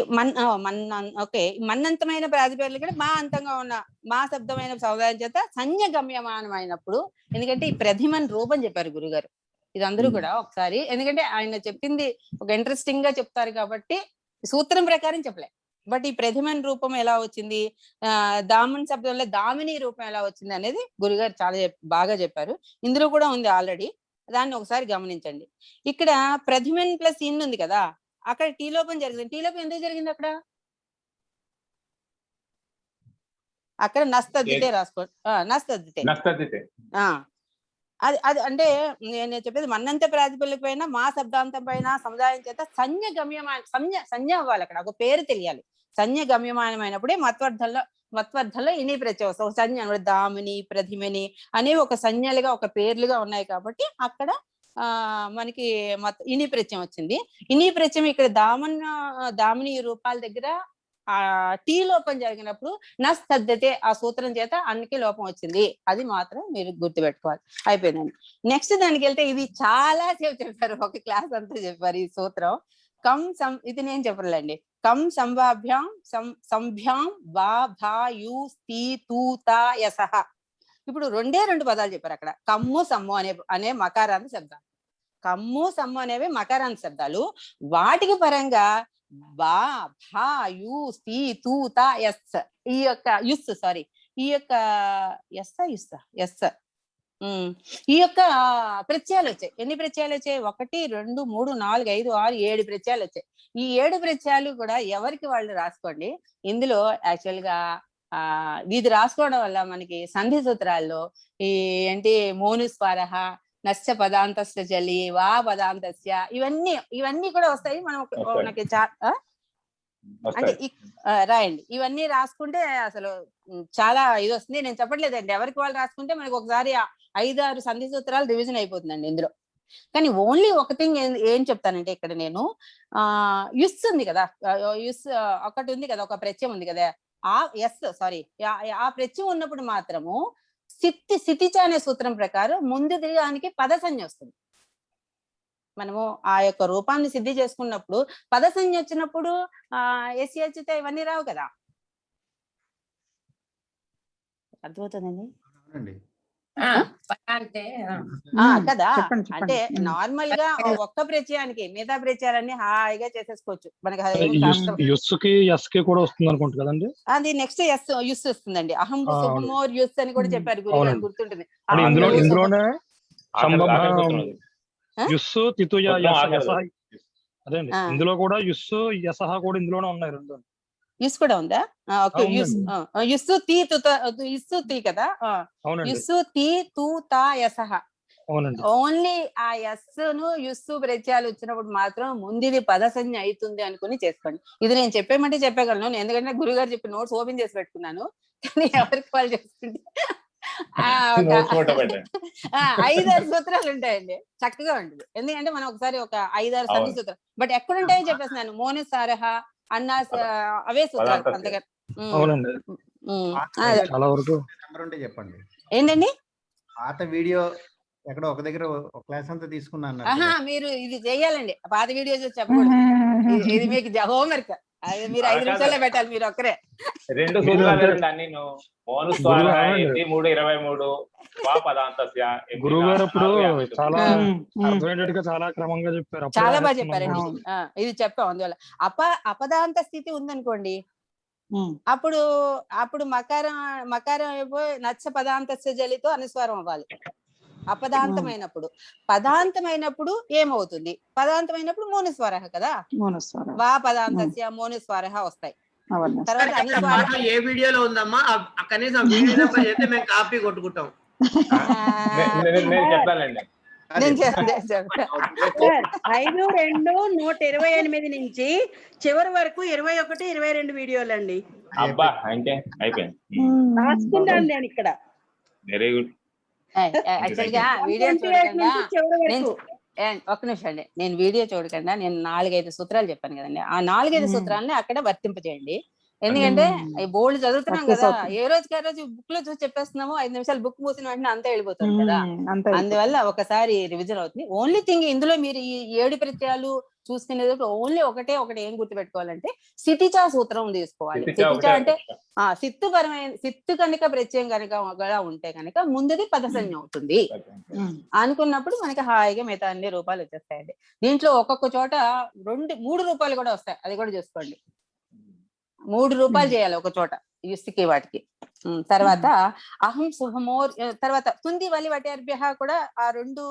మన్నంతమైన ప్రాతిపదికలు కూడా మా అంతంగా ఉన్న మా శబ్దమైన సముదాయం చేత సంజ్ఞ గమ్యమానమైనప్పుడు, ఎందుకంటే ఈ ప్రతిమన్ రూపం చెప్పారు గురుగారు. ఇది అందరూ కూడా ఒకసారి, ఎందుకంటే ఆయన చెప్పింది ఒక ఇంట్రెస్టింగ్ గా చెప్తారు కాబట్టి సూత్రం ప్రకారం చెప్పలే. బట్ ఈ ప్రతిమన్ రూపం ఎలా వచ్చింది, దామన్ శబ్దంలో దామిని రూపం ఎలా వచ్చింది అనేది గురుగారు చాలా బాగా చెప్పారు. ఇందులో కూడా ఉంది ఆల్రెడీ, దాన్ని ఒకసారి గమనించండి. ఇక్కడ ప్రతిమన్ ప్లస్ ఇన్ ఉంది కదా, అక్కడ టీలోపం జరిగింది. టీలోపం ఎందుకు జరిగింది అక్కడ నస్తద్దితే రాసుకోండి. నస్తద్దితే అది అంటే నేను చెప్పేది మన్నంత ప్రాతిపదిక పైన మా శబ్దాంతం పైన సముదాయం చేత సంజ్ఞ సంజ్ఞ అవ్వాలి. అక్కడ ఒక పేరు తెలియాలి. సంజ్ఞ గమ్యమానమైనప్పుడే మత్వర్థంలో ఇని ప్రత్యయం సంజ్ఞ దామిని, ప్రతిమని అనేవి ఒక సంజ్ఞలుగా ఒక పేర్లుగా ఉన్నాయి కాబట్టి అక్కడ మనకి ఇని ప్రత్యయం వచ్చింది. ఇని ప్రత్యయం ఇక్కడ దామిని రూపాల దగ్గర టీ లోపం జరిగినప్పుడు నస్తద్దితే ఆ సూత్రం చేత అన్నికి లోపం వచ్చింది. అది మాత్రం మీరు గుర్తుపెట్టుకోవాలి. అయిపోయిందండి. నెక్స్ట్ దానికి వెళ్తే ఇది చాలా సేపు చెప్పారు, ఒక క్లాస్ అంతా చెప్పారు ఈ సూత్రం. ఇది నేను చెప్పలేండి. కం సంభాభ్యాం సంభ్యాం వా భా యు స్థీ తూ తా యసహ. ఇప్పుడు 2 పదాలు చెప్పారు అక్కడ. కమ్ము సమ్ము అనే మకారాంత శబ్దాలు. కమ్ము సమ్ము అనేవి మకారాంత శబ్దాలు. వాటికి పరంగా బా భా యు స్థీ తూ తా యస్ ఈ యొక్క ఈ యొక్క ప్రత్యయాలు వచ్చాయి. ఎన్ని ప్రత్యయాలు వచ్చాయి? 1 2 3 4 5 6 7 ప్రత్యయాలు వచ్చాయి. ఈ 7 ప్రత్యయాలు కూడా ఎవరికి వాళ్ళు రాసుకోండి. ఇందులో యాక్చువల్ గా ఇది రాసుకోవడం వల్ల మనకి సంధి సూత్రాల్లో ఈ ఏంటి మోనుస్వారహ, నశ్చ పదాంతస్య చలి, వా పదాంతస్య, ఇవన్నీ కూడా వస్తాయి. మనకి అంటే రాయండి. ఇవన్నీ రాసుకుంటే అసలు చాలా ఇది వస్తుంది. నేను చెప్పట్లేదండి, ఎవరికి వాళ్ళు రాసుకుంటే మనకి ఒకసారి 5-6 సంధి సూత్రాలు రివిజన్ అయిపోతుందండి ఇందులో. కానీ ఓన్లీ ఒక థింగ్ ఏం చెప్తానంటే ఇక్కడ నేను యుస్ ఉంది కదా, యుస్ ఒకటి ఉంది కదా, ఒక ప్రత్యయం ఉంది కదా, ఆ ఆ ప్రత్యయం ఉన్నప్పుడు మాత్రము స్థితిచ అనే సూత్రం ప్రకారం ముందు దానికి పదసంజ్ఞ వస్తుంది. మనము ఆ యొక్క రూపాన్ని సిద్ధి చేసుకున్నప్పుడు పదసంజ్ఞ వచ్చినప్పుడు ఎస్యచిత ఇవన్నీ రావు కదా. అర్థమవుతుందండి కదా. అంటే నార్మల్ గా ఒక్క ప్రత్యయానికి మిగతా ప్రత్యయాలన్నీ హాయిగా చేసేసుకోవచ్చు మనకి.
కూడా వస్తుంది అనుకుంటా కదండి.
అది నెక్స్ట్ యుస్ వస్తుందండి. అహం శుభమోర్ యుస్ అని కూడా చెప్పారు గురువు గారు, గుర్తుంటుంది.
అదే ఇందులో కూడా యుస్సు యసహ కూడా ఇందులోనే ఉన్నాయి రెండు.
యుస్ కూడా ఉందా? యుస్సు తీ కదా, యుస్సు తీ తూ తా యసహ. ఓన్లీ ఆ యస్ ను యుస్సు ప్రత్యయాలు వచ్చినప్పుడు మాత్రం ముందుది పదసంజ్ఞ అవుతుంది అనుకుని చేసుకోండి. ఇది నేను చెప్పేమంటే చెప్పగలను, ఎందుకంటే గురువు గారు చెప్పి నోట్స్ ఓపెన్ చేసి పెట్టుకున్నాను. కానీ ఎవరికి వాళ్ళు చేసుకుంటే 5-6 సూత్రాలు ఉంటాయండి, చక్కగా ఉంటుంది. ఎందుకంటే మనం ఒకసారి ఒక 5-6 సంధి సూత్రాలు, బట్ ఎక్కడ ఉంటాయో చెప్పేస్తున్నాను. మోను సారహ అన్నా అవే సూత్రాలు అంతగా.
చెప్పండి
ఏంటండి
పాత వీడియో ఎక్కడ ఒక దగ్గర ఒక క్లాస్ అంతా తీసుకున్నాను.
మీరు ఇది చెయ్యాలండి, పాత వీడియో చూసి చెప్పకూడదు. ఇది మీకు హోంవర్క్. అది మీరు 5 నిమిషాల్లో పెట్టాలి, మీరు ఒక్కరే.
2 సూత్రాలు అన్ని మోను స్వర 3:23 వా పదాంతస్య.
గురువు గారు ఇప్పుడు చాలా అర్థమయ్యేటట్టుగా చాలా క్రమంగా చెప్పారు,
చాలా బాగా చెప్పారండి. ఇది చెప్పాం. అందువల్ల అపదాంత స్థితి ఉందనుకోండి, అప్పుడు మకారం అయిపోయి నచ్చ పదాంతస్య జలితో అనుస్వారం అవ్వాలి. అపదాంతమైనప్పుడు, పదాంతమైనప్పుడు ఏమవుతుంది? పదాంతమైనప్పుడు మోనుస్వర కదా, వా పదాంతస్య మోనుస్వర వస్తాయి. తర్వాత
ఏ వీడియోలో ఉందమ్మా, కనీసం వీడియో నెంబర్ చేస్తే మేము కాపీ కొట్టుకుంటాం.
నేను చెప్తానండి.
5-2-128 నుంచి చివరి వరకు 21-22 వీడియోలండి.
అబ్బా అంటే అయిపోయింది.
రాసుకున్నాను నేను ఇక్కడ.
Very good.
యాక్చువల్ గా వీడియో చూడకుండా ఒక్క నిమిషం అండి, నేను వీడియో చూడకుండా నేను 4-5 సూత్రాలు చెప్పాను కదండి, ఆ 4-5 సూత్రాలని అక్కడ వర్తింపజేయండి. ఎందుకంటే ఈ బోర్డు చదువుతున్నాం కదా, ఏ రోజుకి ఆ రోజు బుక్ లో చూసి చెప్పేస్తున్నాము, 5 నిమిషాలు బుక్ మూసిన వెంటనే అంతా వెళ్ళిపోతుంది కదా. అందువల్ల ఒకసారి రివిజన్ అవుతుంది. ఓన్లీ థింగ్ ఇందులో మీరు ఈ 7 ప్రత్యయాలు చూసుకునేటప్పుడు ఓన్లీ ఒకటి ఏం గుర్తుపెట్టుకోవాలంటే స్థితిచా సూత్రం తీసుకోవాలి. స్థితిచా అంటే సిత్తు కనుక ప్రత్యయం కనుక ఉంటే కనుక ముందుది పదసంజ్ఞ అవుతుంది అనుకున్నప్పుడు మనకి హాయిగా మిగతా అన్ని రూపాలు వచ్చేస్తాయండి. దీంట్లో ఒక్కొక్క చోట 2-3 రూపాయలు కూడా వస్తాయి, అది కూడా చూసుకోండి. 3 రూపాయలు చేయాలి ఒక చోట యుస్తికి వాటికి. తర్వాత అహం శుభమోర్, తర్వాత తుంది వలి వటి అర్భ్య కూడా ఆ 2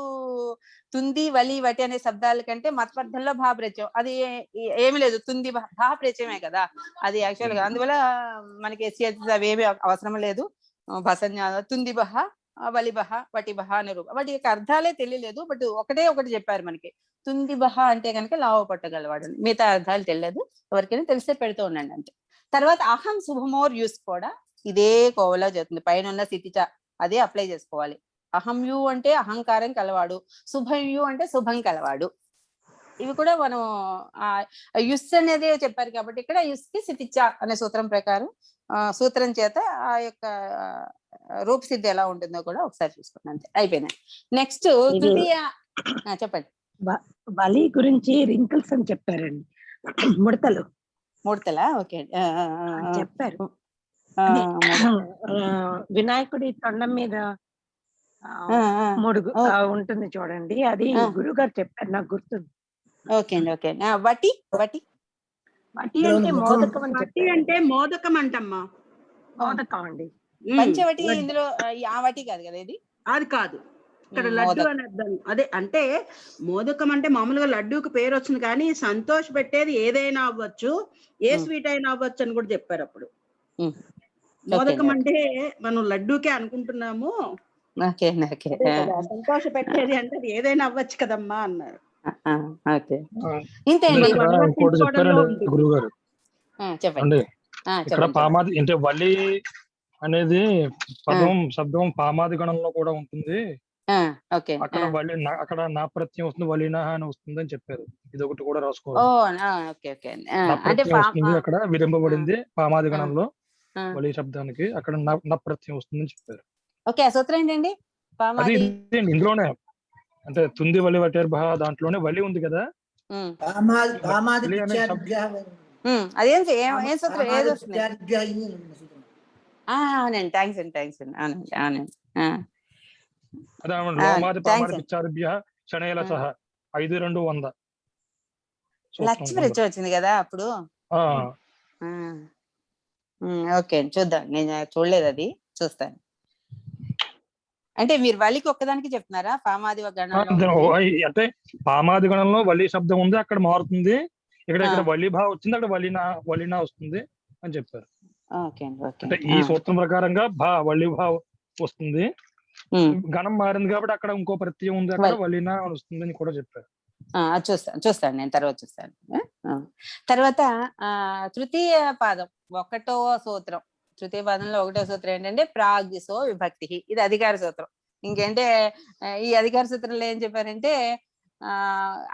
తుంది వలి వటి అనే శబ్దాల కంటే మత్వర్థంలో భా ప్రత్యయం, అది ఏమి లేదు, తుంది భా ప్రత్యయమే కదా అది యాక్చువల్ గా. అందువల్ల మనకి అవేమి అవసరం లేదు. తుంది బహ వలి బహ వటి బహ అనే రూపం, వాటి యొక్క అర్థాలే తెలియలేదు, బట్ ఒకటి చెప్పారు మనకి. తుంది బహ అంటే కనుక లావ పట్టగలవాడు, మిగతా అర్థాలు తెలియదు, ఎవరికైనా తెలిస్తే పెడుతూ ఉండండి అంతే. తర్వాత అహం శుభమోర్ యూస్ కూడా ఇదే కోవలో జరుగుతుంది. పైన ఉన్న స్థితిచ అదే అప్లై చేసుకోవాలి. అహం యు అంటే అహంకారం కలవాడు, శుభం యు అంటే శుభం కలవాడు. ఇవి కూడా మనం యుస్ అనేది చెప్పారు కాబట్టి ఇక్కడ యుస్ కి స్థితిచ అనే సూత్రం ప్రకారం సూత్రం చేత ఆ యొక్క రూపసిద్ధి ఎలా ఉంటుందో కూడా ఒకసారి చూసుకున్నాం అంతే, అయిపోయినాయి. నెక్స్ట్ తృతీయ చెప్పండి.
బలి గురించి రింకిల్స్ అని చెప్పారండి, ముడతలా ఓకే చెప్పారు. వినాయకుడి తొండం మీద ముడుగు ఉంటుంది చూడండి, అది గురువు గారు చెప్పారు, నాకు గుర్తుంది.
ఓకే అండి, ఓకే. వటి వటి
వటి అంటే మోదకం అని
వటి అంటే మోదకం అంటమ్మా,
మోదకం అండి.
పంచవటి ఇందులో ఆ వటి కాదు కదా, ఇది అది
కాదు. ఇక్కడ లడ్డు అని అర్థం. అదే అంటే మోదకం అంటే మామూలుగా లడ్డూకి పేరు వచ్చింది, కానీ సంతోష పెట్టేది ఏదైనా అవ్వచ్చు, ఏ స్వీట్ అయినా అవ్వచ్చు అని కూడా చెప్పారు అప్పుడు. మోదకం అంటే మనం లడ్డూకే అనుకుంటున్నాము, సంతోష పెట్టేది అంటే అది ఏదైనా అవ్వచ్చు కదమ్మా అన్నారు.
గురువుగారు చెప్పండి, ఇక్కడ పామాది అంటే వలి అనేది శబ్దం పామాది గణంలో కూడా ఉంటుంది.
ఓకే.
అక్కడ అక్కడ నా ప్రత్యయం వస్తుంది, వలీనా అని వస్తుంది అని చెప్పారు. ఇది ఒకటి కూడా
ఓ
రాసుకోవాలి.
Okay okay.
నా
అంటే
ప్రత్యయం వస్తుంది, అక్కడ విరింపబడింది పామాది గణంలో
ఆ.
వలి శబ్దానికి, అక్కడ నా ప్రత్యయం వస్తుందని చెప్పారు.
ఓకే. ఆ సూత్రం ఏంటండి?
అది
పామాది
ఇదేండి, ఇందులోనే అంటే తుంది వలి వటేర్భ దాంట్లోనే వలి ఉంది కదా.
పామాది పామాది
వలి అనే శబ్దం
పిచ్చార్భ్య
అదేం ఏం సూత్రం ఏది
పామాది
వస్తుంది?
పిచ్చార్భ్య ఇది సూత్రం.
అవునండి, థ్యాంక్స్ అండి. అవునండి.
అదే లోమాది
థ్యాంక్స్
పామాది
అండి.
పిచ్చార్భ్య శనైల సహ 5-2-100
లక్ష్మి రుచి వచ్చింది కదా అప్పుడు. ఓకే అండి, చూద్దాం. నేను చూడలేదు, అది చూస్తాను. అంటే మీరు వలికి ఒక్కదానికి చెప్తున్నారా? పామాది గణంలో
అంటే పామాది గణంలో వలి శబ్దం ఉంది, అక్కడ మారుతుంది. ఇక్కడ వలిభా వచ్చింది, అక్కడ వలినా వస్తుంది అని చెప్పారు.
ఓకే అండి. ఓకే.
అంటే ఈ సూత్రం ప్రకారంగా వలిభా వస్తుంది, గణం మారింది కాబట్టి అక్కడ ఇంకో ప్రత్యయం ఉంది, అక్కడ వలినా వస్తుంది అని కూడా చెప్పారు.
చూస్తాను నేను తర్వాత చూస్తాను. తర్వాత తృతీయ పాదం 1వ సూత్రం. తృతీయ పాదంలో 1వ సూత్రం ఏంటంటే ప్రాగ్దిశో విభక్తి. ఇది అధికార సూత్రం. ఇంకేంటే ఈ అధికార సూత్రంలో ఏం చెప్పారంటే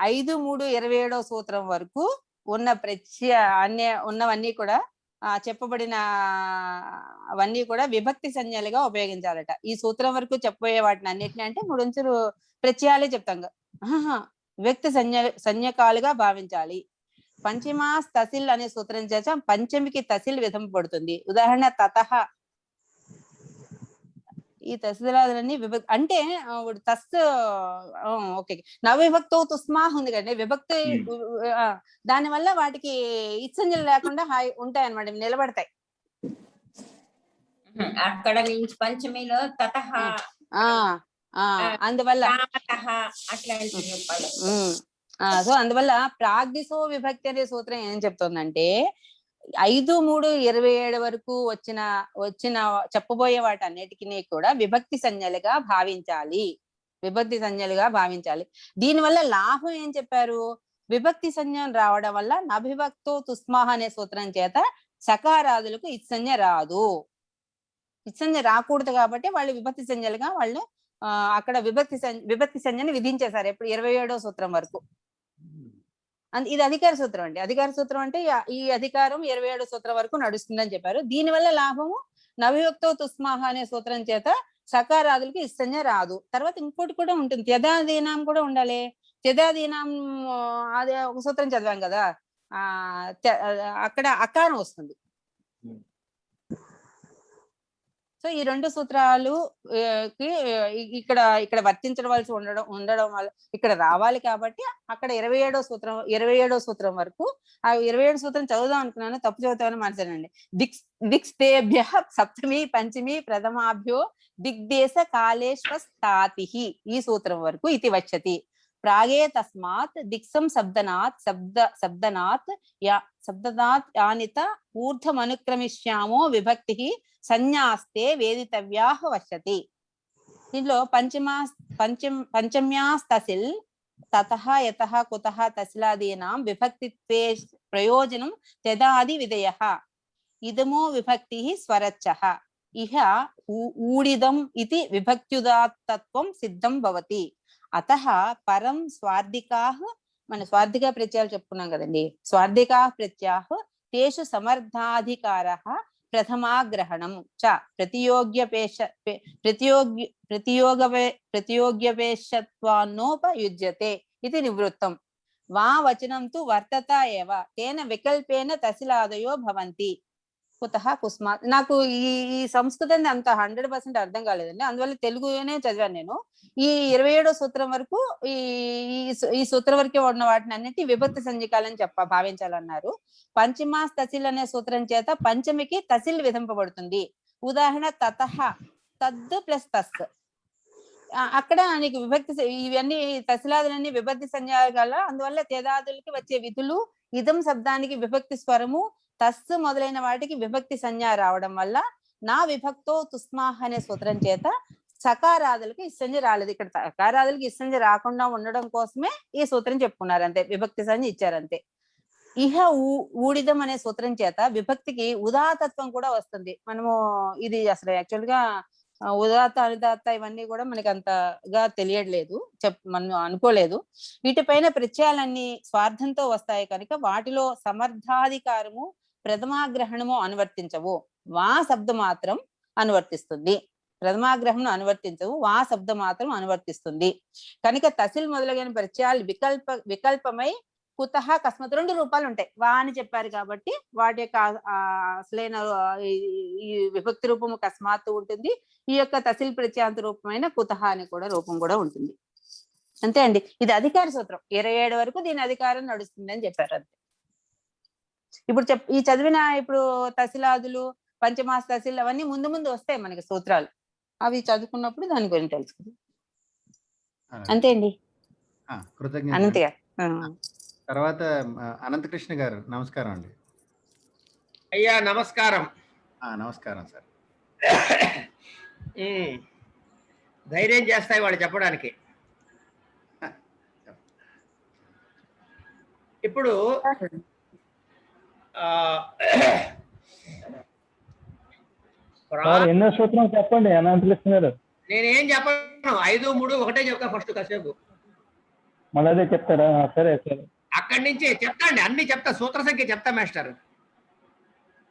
5-3-27వ సూత్రం వరకు ఉన్న ఉన్నవన్నీ కూడా చెప్పబడిన అవన్నీ కూడా విభక్తి సంజ్ఞలుగా ఉపయోగించాలట. ఈ సూత్రం వరకు చెప్పబోయే వాటిని అన్నిటిని అంటే 3 అంచులు ప్రత్యయాలే చెప్తాం. విభక్తి సంజ్ఞకాలుగా భావించాలి. పంచమాస్ తసిల్ అనే సూత్రం చేత పంచమికి తసిల్ విధింపబడుతుంది. ఉదాహరణ తతః. ఈ తసిలాదులన్నీ అంటే తస్ ఓకే నవవిభక్తో తుస్మాహ్ ఉంది కండి, విభక్తి. దాని వల్ల వాటికి ఇత్సంజలు లేకుండా ఉంటాయన్నమాట, నిలబడతాయి.
అక్కడ నుంచి పంచమిలో తతః
అందువల్ల సో అందువల్ల ప్రాగ్దిశో విభక్తి అనే సూత్రం ఏం చెప్తుందంటే 5-3-27 వరకు వచ్చిన చెప్పబోయే వాటి అన్నిటికీ కూడా విభక్తి సంజ్ఞలుగా భావించాలి. దీనివల్ల లాభం ఏం చెప్పారు? విభక్తి సంజ్ఞ రావడం వల్ల నభిభక్తో తుస్మాహ అనే సూత్రం చేత సకారాదులకు ఇత్సంజ్ఞ రాదు. ఇత్సంజ్ఞ రాకూడదు కాబట్టి వాళ్ళు విభక్తి సంజ్ఞలుగా వాళ్ళు అక్కడ విభక్తి సంజ్ఞని విధించేశారు. ఎప్పుడు 27వ సూత్రం వరకు. ఇది అధికార సూత్రం అండి. అధికార సూత్రం అంటే ఈ అధికారం 27వ సూత్రం వరకు నడుస్తుందని చెప్పారు. దీనివల్ల లాభము నవిభక్తో తుస్మాహ అనే సూత్రం చేత సకారాదులకి ఇత్సంజ్ఞ రాదు. తర్వాత ఇంకోటి కూడా ఉంటుంది, త్యదాదీనాం కూడా ఉండాలి. త్యదాదీనాం అదే ఒక సూత్రం చదివాం కదా, అక్కడ అకారం వస్తుంది. సో ఈ 2 సూత్రాలు ఇక్కడ వర్తించవలసి ఉండడం వల్ల ఇక్కడ రావాలి కాబట్టి అక్కడ 27వ సూత్రం వరకు ఆ 27 సూత్రం చదువుదాం అనుకున్నాను, తప్పు చదువుతామని మనసానండి. దిక్స్తేభ్య సప్తమి పంచమి ప్రథమాభ్యో దిగ్దేశ కాళేష్వస్థాతి ఈ సూత్రం వరకు ఇది వచ్చతి. ప్రాగే తస్మాత్ దిక్సం శబ్దనాత్ యానిత ఊర్ధమనుక్రమిష్యామో విభక్తి సంజ్ఞాస్తే వేదితవ్యాహ వశతి. దీంట్లో పంచమ్యాస్తసిల్ తతః యతః కుతః తసిలాదీనాం విభక్తిత్వే ప్రయోజనం తదాది విధయః. ఇదమో విభక్తి స్వరచ్చః ఇహ ఊడిదం ఇతి విభక్త్యుదాత్తత్వం సిద్ధం భవతి. అతః పరం స్వార్థికాః, మన స్వార్థిక ప్రత్యయాలు చెప్పుకున్నాం కదండి, స్వార్థికాః ప్రత్యయాః తేషు సమర్థాధికారః ప్రథమాగ్రహణం చ ప్రతియోగ్యపేషత్వాన్నోపయుజ్యతే ఇది నివృత్తం. వా వచనం తు వర్తత ఏవ తేన వికల్పేన తసిలాదయో భవంతి. కుతః కుస్మాత్. నాకు ఈ సంస్కృతం అంత 100% అర్థం కాలేదండి, అందువల్ల తెలుగునే చదివాను నేను. ఈ 27వ సూత్రం వరకు ఈ సూత్రం వరకే ఉన్న వాటిని అన్నిటి విభక్తి సంజ్ఞకాలని భావించాలన్నారు. పంచమాస్ తసిల్ అనే సూత్రం చేత పంచమికి తసిల్ విధింపబడుతుంది. ఉదాహరణ తతః, తద్ ప్లస్ తస్. అక్కడ నీకు విభక్తి, ఇవన్నీ తసిలాదులన్నీ విభక్తి సంజ్ఞాల, అందువల్ల తేదాదులకి వచ్చే విధులు ఇదం శబ్దానికి విభక్తి స్వరము, తస్సు మొదలైన వాటికి విభక్తి సంజ్ఞ రావడం వల్ల నా విభక్తో తుస్మాహ అనే సూత్రం చేత సకారాదులకు ఇస్సంజ రాలేదు. ఇక్కడ సకారాదులకు ఇస్సంజ రాకుండా ఉండడం కోసమే ఈ సూత్రం చెప్పుకున్నారు, అంతే. విభక్తి సంజ్ఞ ఇచ్చారంతే. ఇహ ఊడిదం అనే సూత్రం చేత విభక్తికి ఉదాతత్వం కూడా వస్తుంది. మనము ఇది అసలు యాక్చువల్ గా ఉదాత్త అనుదాత్త ఇవన్నీ కూడా మనకి అంతగా తెలియట్లేదు, మనం అనుకోలేదు. వీటిపైన ప్రత్యయాలన్నీ స్వార్థంతో వస్తాయి కనుక వాటిలో సమర్థాధికారము ప్రథమాగ్రహణము అనువర్తించవు, వా శబ్దం మాత్రం అనువర్తిస్తుంది. ప్రథమాగ్రహం అనువర్తించవు, వా శబ్దం మాత్రం అనువర్తిస్తుంది. కనుక తసిల్ మొదలైన ప్రత్యయాలు వికల్పమై కుతహ కస్మత్ 2 రూపాలు ఉంటాయి. వా అని చెప్పారు కాబట్టి వాటి యొక్క అసలైన ఈ విభక్తి రూపము కస్మాత్తు ఉంటుంది. ఈ యొక్క తసిల్ ప్రత్యాంత రూపమైన కుతహ అని కూడా రూపం కూడా ఉంటుంది. అంతే అండి. ఇది అధికార సూత్రం. 27 వరకు దీని అధికారం నడుస్తుంది అని చెప్పారు. అంతే. ఇప్పుడు ఈ చదివిన ఇప్పుడు తసిలాదులు, పంచమాస తసిల్ అవన్నీ ముందు ముందు వస్తాయి మనకి సూత్రాలు. అవి చదువుకున్నప్పుడు దాని గురించి తెలుసుకుంది. అంతే అండి. అనంత్ గారు.
తర్వాత అనంతకృష్ణ గారు నమస్కారం అండి.
అయ్యా నమస్కారం.
నమస్కారం సార్.
ధైర్యం చేస్తాయి వాళ్ళు చెప్పడానికి. ఇప్పుడు
ఎన్నో సూత్రం చెప్పండి అనంతకృష్ణ గారు.
నేనేం చెప్పను, 5, 3 ఒకటే చెప్తా ఫస్ట్ కాసేపు.
మళ్ళీ అదే చెప్తారా? సరే సరే.
అక్కడి నుంచి చెప్తాండి, అన్ని చెప్తా, సూత్ర సంఖ్య చెప్తా మాస్టర్.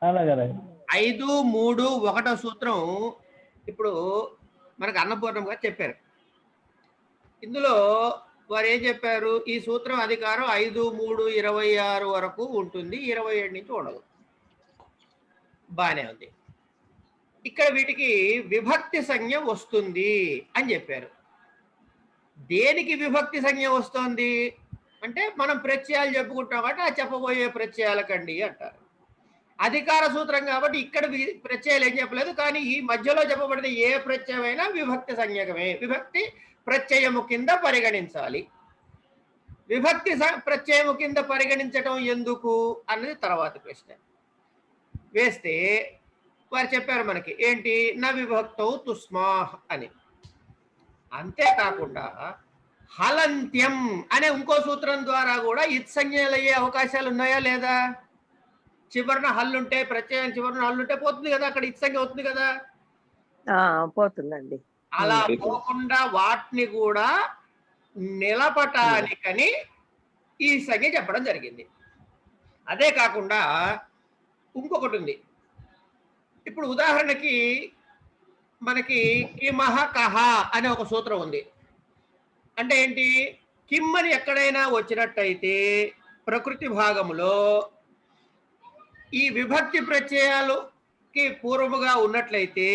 అలాగే
5, 3, 1 సూత్రం ఇప్పుడు మనకు అన్నపూర్ణం గారు చెప్పారు. ఇందులో వారు ఏం చెప్పారు? ఈ సూత్రం అధికారం 5, 3, 26 వరకు ఉంటుంది, 27 నుంచి ఉండదు. బానే ఉంది. ఇక్కడ వీటికి విభక్తి సంజ్ఞ వస్తుంది అని చెప్పారు. దేనికి విభక్తి సంజ్ఞ వస్తుంది అంటే మనం ప్రత్యయాలు చెప్పుకుంటాం కాబట్టి ఆ చెప్పబోయే ప్రత్యయాలకండి అంటారు. అధికార సూత్రం కాబట్టి ఇక్కడ ప్రత్యయాలు ఏం చెప్పలేదు, కానీ ఈ మధ్యలో చెప్పబడిన ఏ ప్రత్యయమైనా విభక్తి సంజ్ఞకమే, విభక్తి ప్రత్యయము కింద పరిగణించాలి. విభక్తి ప్రత్యయము కింద పరిగణించటం ఎందుకు అన్నది తర్వాత ప్రశ్న వేస్తే వారు చెప్పారు మనకి ఏంటి, నా విభక్తౌ తుస్మాహ్ అని. అంతేకాకుండా హలంత్యం అనే ఇంకో సూత్రం ద్వారా కూడా ఇత్సంజ్ఞలు అయ్యే అవకాశాలు ఉన్నాయా లేదా? చివరిన హల్లుంటే, ప్రత్యయం చివరిన హల్లుంటే పోతుంది కదా, అక్కడ ఇత్సంజ్ఞ అవుతుంది కదా,
పోతుందండి.
అలా పోకుండా వాటిని కూడా నిలపటానికని ఈ సంజ్ఞ చెప్పడం జరిగింది. అదే కాకుండా ఇంకొకటి ఉంది. ఇప్పుడు ఉదాహరణకి మనకి కిమహ కహ అనే ఒక సూత్రం ఉంది. అంటే ఏంటి, కిమ్ అని ఎక్కడైనా వచ్చినట్టయితే ప్రకృతి భాగంలో ఈ విభక్తి ప్రత్యయాలకి పూర్వముగా ఉన్నట్లయితే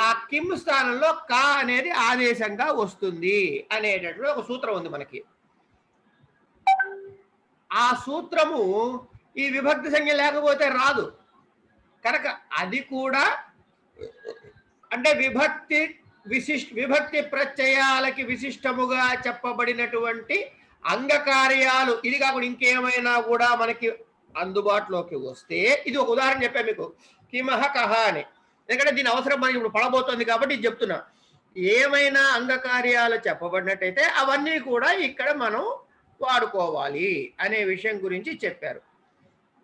ఆ కిమ్ స్థానంలో కా అనేది ఆదేశంగా వస్తుంది అనేటటువంటి ఒక సూత్రం ఉంది మనకి. ఆ సూత్రము ఈ విభక్తి సంజ్ఞ లేకపోతే రాదు కనుక అది కూడా అంటే విభక్తి ప్రత్యయాలకి విశిష్టముగా చెప్పబడినటువంటి అంగకార్యాలు ఇది కాకుండా ఇంకేమైనా కూడా మనకి అందుబాటులోకి వస్తే, ఇది ఒక ఉదాహరణ చెప్పాను మీకు, కిమహ కహ అని. ఎందుకంటే దీని అవసరం మనకి ఇప్పుడు పడబోతుంది కాబట్టి ఇది చెప్తున్నా. ఏమైనా అంగకార్యాలు చెప్పబడినట్టయితే అవన్నీ కూడా ఇక్కడ మనం వాడుకోవాలి అనే విషయం గురించి చెప్పారు.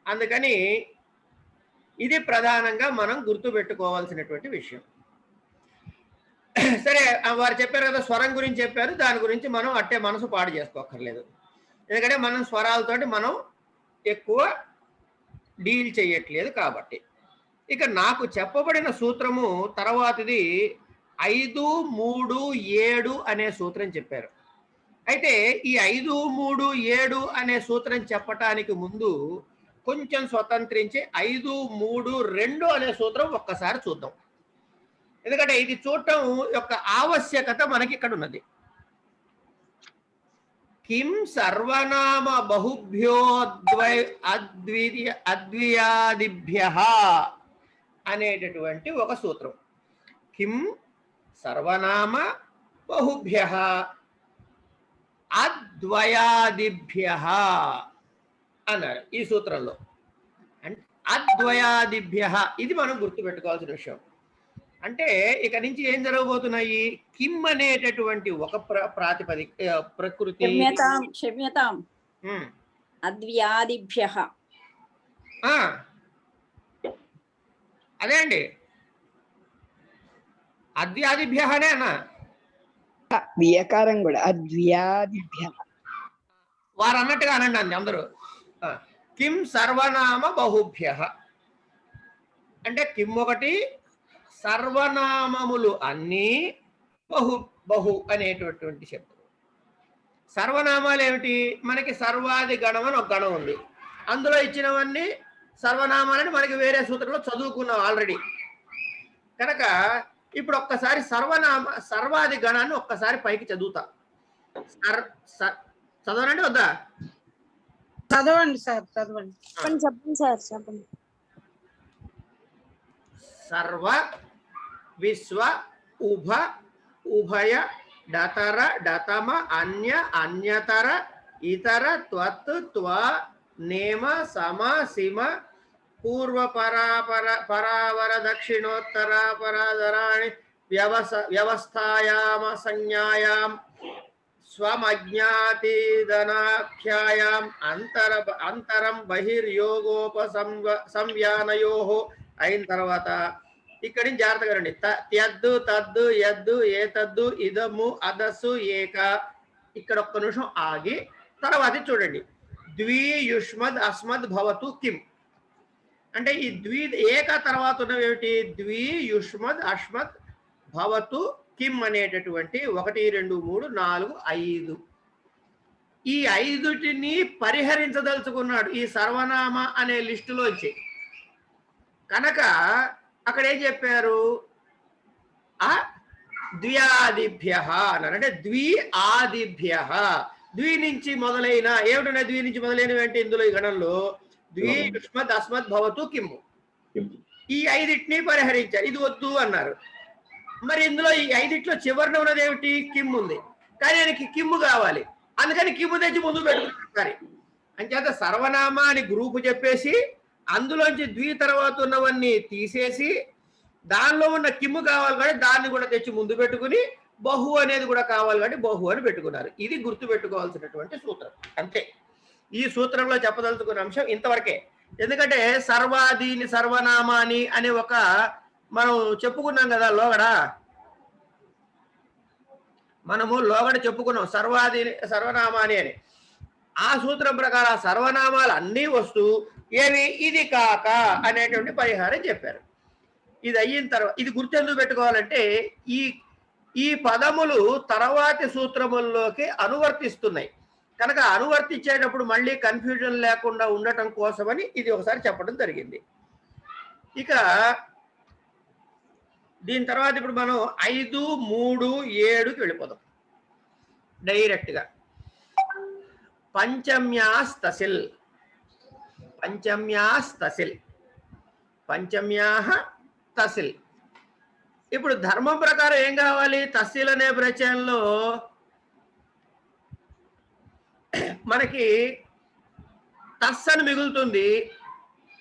అందుకని ఇది ప్రధానంగా మనం గుర్తుపెట్టుకోవాల్సినటువంటి విషయం. సరే, వారు చెప్పారు కదా, స్వరం గురించి చెప్పారు, దాని గురించి మనం అట్టే మనసు పాడు చేసుకోక్కర్లేదు. ఎందుకంటే మనం స్వరాలతోటి మనం ఎక్కువ డీల్ చేయట్లేదు కాబట్టి. ఇక నాకు చెప్పబడిన సూత్రము తర్వాతది 5, 3, 7 అనే సూత్రం చెప్పారు. అయితే ఈ 5, 3, 7 అనే సూత్రం చెప్పటానికి ముందు కొంచెం స్వతంత్రించి 5, 3, 2 అనే సూత్రం ఒక్కసారి చూద్దాం. ఎందుకంటే ఇది చూడటం యొక్క ఆవశ్యకత మనకి ఇక్కడ ఉన్నది. కిం సర్వనామ బహుభ్యో అద్వియాదిభ్యః అనేటటువంటి ఒక సూత్రం. కిం సర్వనామ బహుభ్యః అద్వయాదిభ్యః అన్నారు ఈ సూత్రంలో. అంటే అద్వయాదిభ్యః ఇది మనం గుర్తుపెట్టుకోవాల్సిన విషయం. అంటే ఇక నుంచి ఏం జరగబోతున్నాయి, కిమ్ అనేటటువంటి ఒక ప్రాతిపదిక ప్రకృతి
క్షమ్యతాం అద్వ్యాదిభ్యః
అదే అండి, అద్వ్యాదిభ్యనే అన్న
వ్యకారం కూడా అద్వ్యాదిభ్య.
వారు అన్నట్టుగా అనండి అంది అందరూ. కిం సర్వనామ బహుభ్య అంటే కిం ఒకటి, సర్వనామములు అన్నీ, బహు బహు అనేటటువంటి శబ్దం. సర్వనామాలు ఏమిటి? మనకి సర్వాది గణం అని ఒక గణం ఉంది. అందులో ఇచ్చినవన్నీ సర్వనామాలని మనకి వేరే సూత్రంలో చదువుకున్నాం ఆల్రెడీ. కనుక ఇప్పుడు ఒక్కసారి సర్వాది గణాన్ని ఒక్కసారి పైకి చదువుతా. చదవనండి వద్దా?
చదవండి సార్, చదవండి.
చెప్పండి సార్, చెప్పండి.
సర్వ, విశ్వ, ఉభ, ఉభయ, డతర, డతమ, అన్య, అన్యతర, ఇతర, త్వత్, త్వ, నేమ, సమ, సిమ, పూర్వ, పరావర, దక్షిణోత్తర, పరాదరాణి, వ్యవస్థాయామ, సంజ్ఞాయాం, స్వమజ్ఞాతిదనాఖ్యాయాం, అంతరం బహిర్యోగోపసంవ్యానయో అయిన తర్వాత ఇక్కడి నుంచి జాగ్రత్తగా రండి. త్యద్దు, తద్దు, యద్దు, ఏతద్దు, ఇదము, అదస్సు, ఏక. ఇక్కడ ఒక్క నిమిషం ఆగి తర్వాత చూడండి. ద్వి, యుష్మద్, అస్మద్, భవతు, కిం. అంటే ఈ ఏక తర్వాత ఉన్నవి ఏమిటి? ద్వి, యుష్మద్, అస్మద్, భవతు, కిం అనేటటువంటి 1 2 3 4 5. ఈ 5టిని పరిహరించదలుచుకున్నాడు ఈ సర్వనామ అనే లిస్టులోంచి. కనుక అక్కడ ఏం చెప్పారు? ద్వ్యాదిభ్య అన్నారు. అంటే ద్వి ఆదిభ్య, ద్వి నుంచి మొదలైన ఏమిటనే ద్వి నుంచి మొదలైనవి అంటే ఇందులో ఈ గణంలో ద్వి, యుష్మద్, అస్మద్, భవతు, కిమ్ము ఈ 5టిని పరిహరించారు. ఇది వద్దు అన్నారు. మరి ఇందులో ఈ 5టిలో చివరిన ఉన్నది ఏమిటి? కిమ్ ఉంది. కానీ ఆయనకి కిమ్ము కావాలి, అందుకని కిమ్ము తెచ్చి ముందు పెట్టుకుంటారు. అంచేత సర్వనామా అని గ్రూపు చెప్పేసి అందులోంచి ద్వి తర్వాత ఉన్నవన్నీ తీసేసి దానిలో ఉన్న కిమ్ము కావాలి కానీ దాన్ని కూడా తెచ్చి ముందు పెట్టుకుని బహు అనేది కూడా కావాలి కానీ బహు అని పెట్టుకున్నారు. ఇది గుర్తు పెట్టుకోవాల్సినటువంటి సూత్రం. అంతే. ఈ సూత్రంలో చెప్పదలుచుకున్న అంశం ఇంతవరకే. ఎందుకంటే సర్వాదీని, సర్వనామాని అనే ఒక మనం చెప్పుకున్నాం కదా లోగడ. మనము లోగడ చెప్పుకున్నాం సర్వాదీని, సర్వనామాని అని. ఆ సూత్రం ప్రకారం సర్వనామాలు అన్నీ వస్తూ ఏవి ఇది కాక అనేటువంటి పరిహారం చెప్పారు. ఇది అయిన తర్వాత ఇది గుర్తెందుకు పెట్టుకోవాలంటే ఈ పదములు తర్వాతి సూత్రముల్లోకి అనువర్తిస్తున్నాయి కనుక అనువర్తించేటప్పుడు మళ్ళీ కన్ఫ్యూజన్ లేకుండా ఉండటం కోసమని ఇది ఒకసారి చెప్పడం జరిగింది. ఇక దీని తర్వాత ఇప్పుడు మనం 5, 3, 7కి వెళ్ళిపోదాం డైరెక్ట్గా. పంచమ్యాస్తసిల్, పంచమ్యాస్తసిల్, పంచమ్యాహ తసిల్. ఇప్పుడు ధర్మం ప్రకారం ఏం కావాలి? తసిల్ అనే ప్రచయంలో మనకి తస్ అని మిగులుతుంది.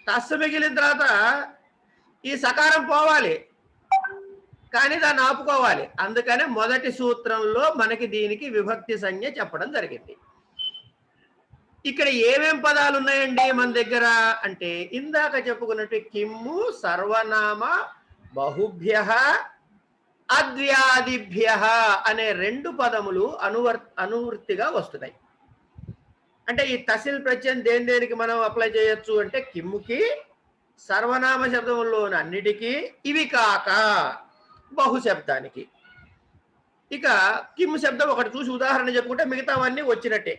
తస్సు మిగిలిన తర్వాత ఈ సకారం పోవాలి కానీ దాన్ని ఆపుకోవాలి. అందుకనే మొదటి సూత్రంలో మనకి దీనికి విభక్తి సంజ్ఞ చెప్పడం జరిగింది. ఇక్కడ ఏమేం పదాలు ఉన్నాయండి మన దగ్గర అంటే ఇందాక చెప్పుకున్నట్టు కిమ్ము, సర్వనామ, బహుభ్య, అద్వ్యాదిభ్య అనే 2 పదములు అనువృత్తిగా వస్తున్నాయి. అంటే ఈ తసిల్ ప్రత్యయం దేనికి మనం అప్లై చేయొచ్చు అంటే కిమ్ముకి, సర్వనామ శబ్దంలోని అన్నిటికీ, ఇవి కాక బహు శబ్దానికి. ఇక కిమ్ శబ్దం ఒకటి చూసి ఉదాహరణ చెప్పుకుంటే మిగతావన్నీ వచ్చినట్టే.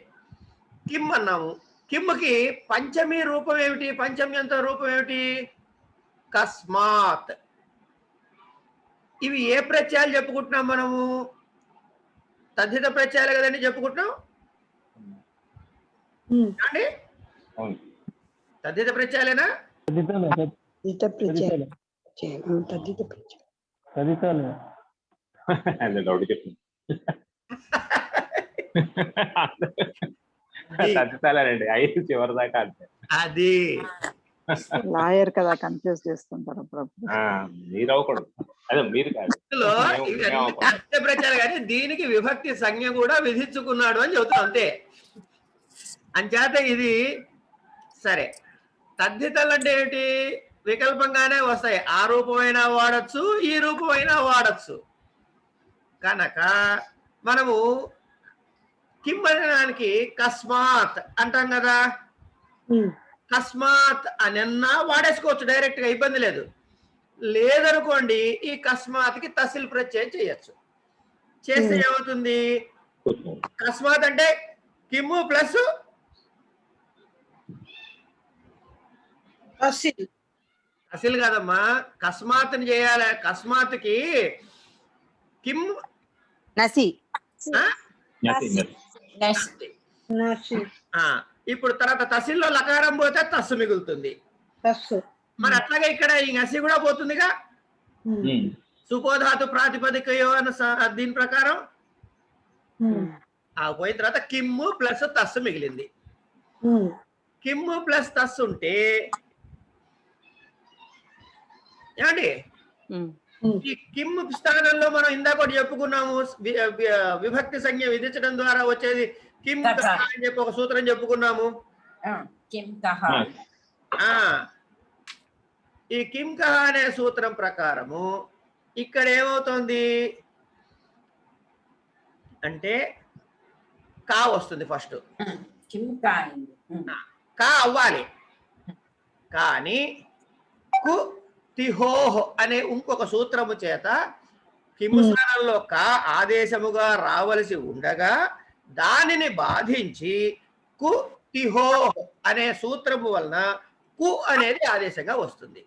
కిమ్ అన్నాము. కిమ్కి పంచమి రూపం ఏమిటి? పంచమ్యంత రూపం ఏమిటి? కస్మాత్. ఇవి ఏ ప్రత్యయాలు చెప్పుకుంటున్నాం మనము? తద్ధిత ప్రత్యయాలు కదండి చెప్పుకుంటున్నాం అండి. తద్ధిత ప్రత్యయాలేనా?
తగ్గుతాలండి 5 చివరి దాకా అంతే.
అది
లాయర్ కదా కన్ఫ్యూజ్ చేస్తుంటారు
మీరు అవ్వకూడదు. అదే మీరు కాదు
ప్రచారం కానీ దీనికి విభక్తి సంజ్ఞ కూడా విధించుకున్నాడు అని చెబుతాం అంతే. అంచేత ఇది సరే. తద్ధితలు అంటే ఏమిటి? వికల్పంగానే వస్తాయి. ఆ రూపమైనా వాడచ్చు, ఈ రూపమైనా వాడచ్చు. కనుక మనము కిమ్ అనడానికి కస్మాత్ అంటాం కదా, కస్మాత్ అని అన్నా వాడేసుకోవచ్చు డైరెక్ట్ గా, ఇబ్బంది లేదు. లేదనుకోండి ఈ కస్మాత్కి తసిల్ ప్రత్యయం చేయొచ్చు. చేస్తే ఏమవుతుంది, కస్మాత్ అంటే కిమ్ము ప్లస్ తసిల్ కాదమ్మా, కస్మాత్ని చేయాలి. కస్మాత్కి కిమ్
నసి.
ఇప్పుడు తర్వాత తసిల్లో లకారం పోతే తస్సు మిగులుతుంది. మరి అట్లాగే ఇక్కడ ఈ నసి కూడా పోతుందిగా, సుపోధాతు ప్రాతిపదికయో అన్న దీని ప్రకారం పోయిన తర్వాత కిమ్ము ప్లస్ తస్సు మిగిలింది. కిమ్ము ప్లస్ తస్సు ఉంటే ఏమండి, ఈ కిమ్ స్థానంలో మనం ఇందాక చెప్పుకున్నాము, విభక్తి సంజ్ఞ విధించడం ద్వారా వచ్చేది కిమ్ అని చెప్పి ఒక సూత్రం చెప్పుకున్నాము. ఈ కిమ్ కహ అనే సూత్రం ప్రకారము ఇక్కడ ఏమవుతుంది అంటే కా వస్తుంది ఫస్ట్, కా అవ్వాలి. కానీ కు తిహోహ్ అనే ఇంకొక సూత్రము చేత కిమ్ స్థానంలో కా ఆదేశముగా రావలసి ఉండగా దానిని బాధించి కు తిహోహ్ అనే సూత్రము వలన కు అనేది ఆదేశంగా వస్తుంది.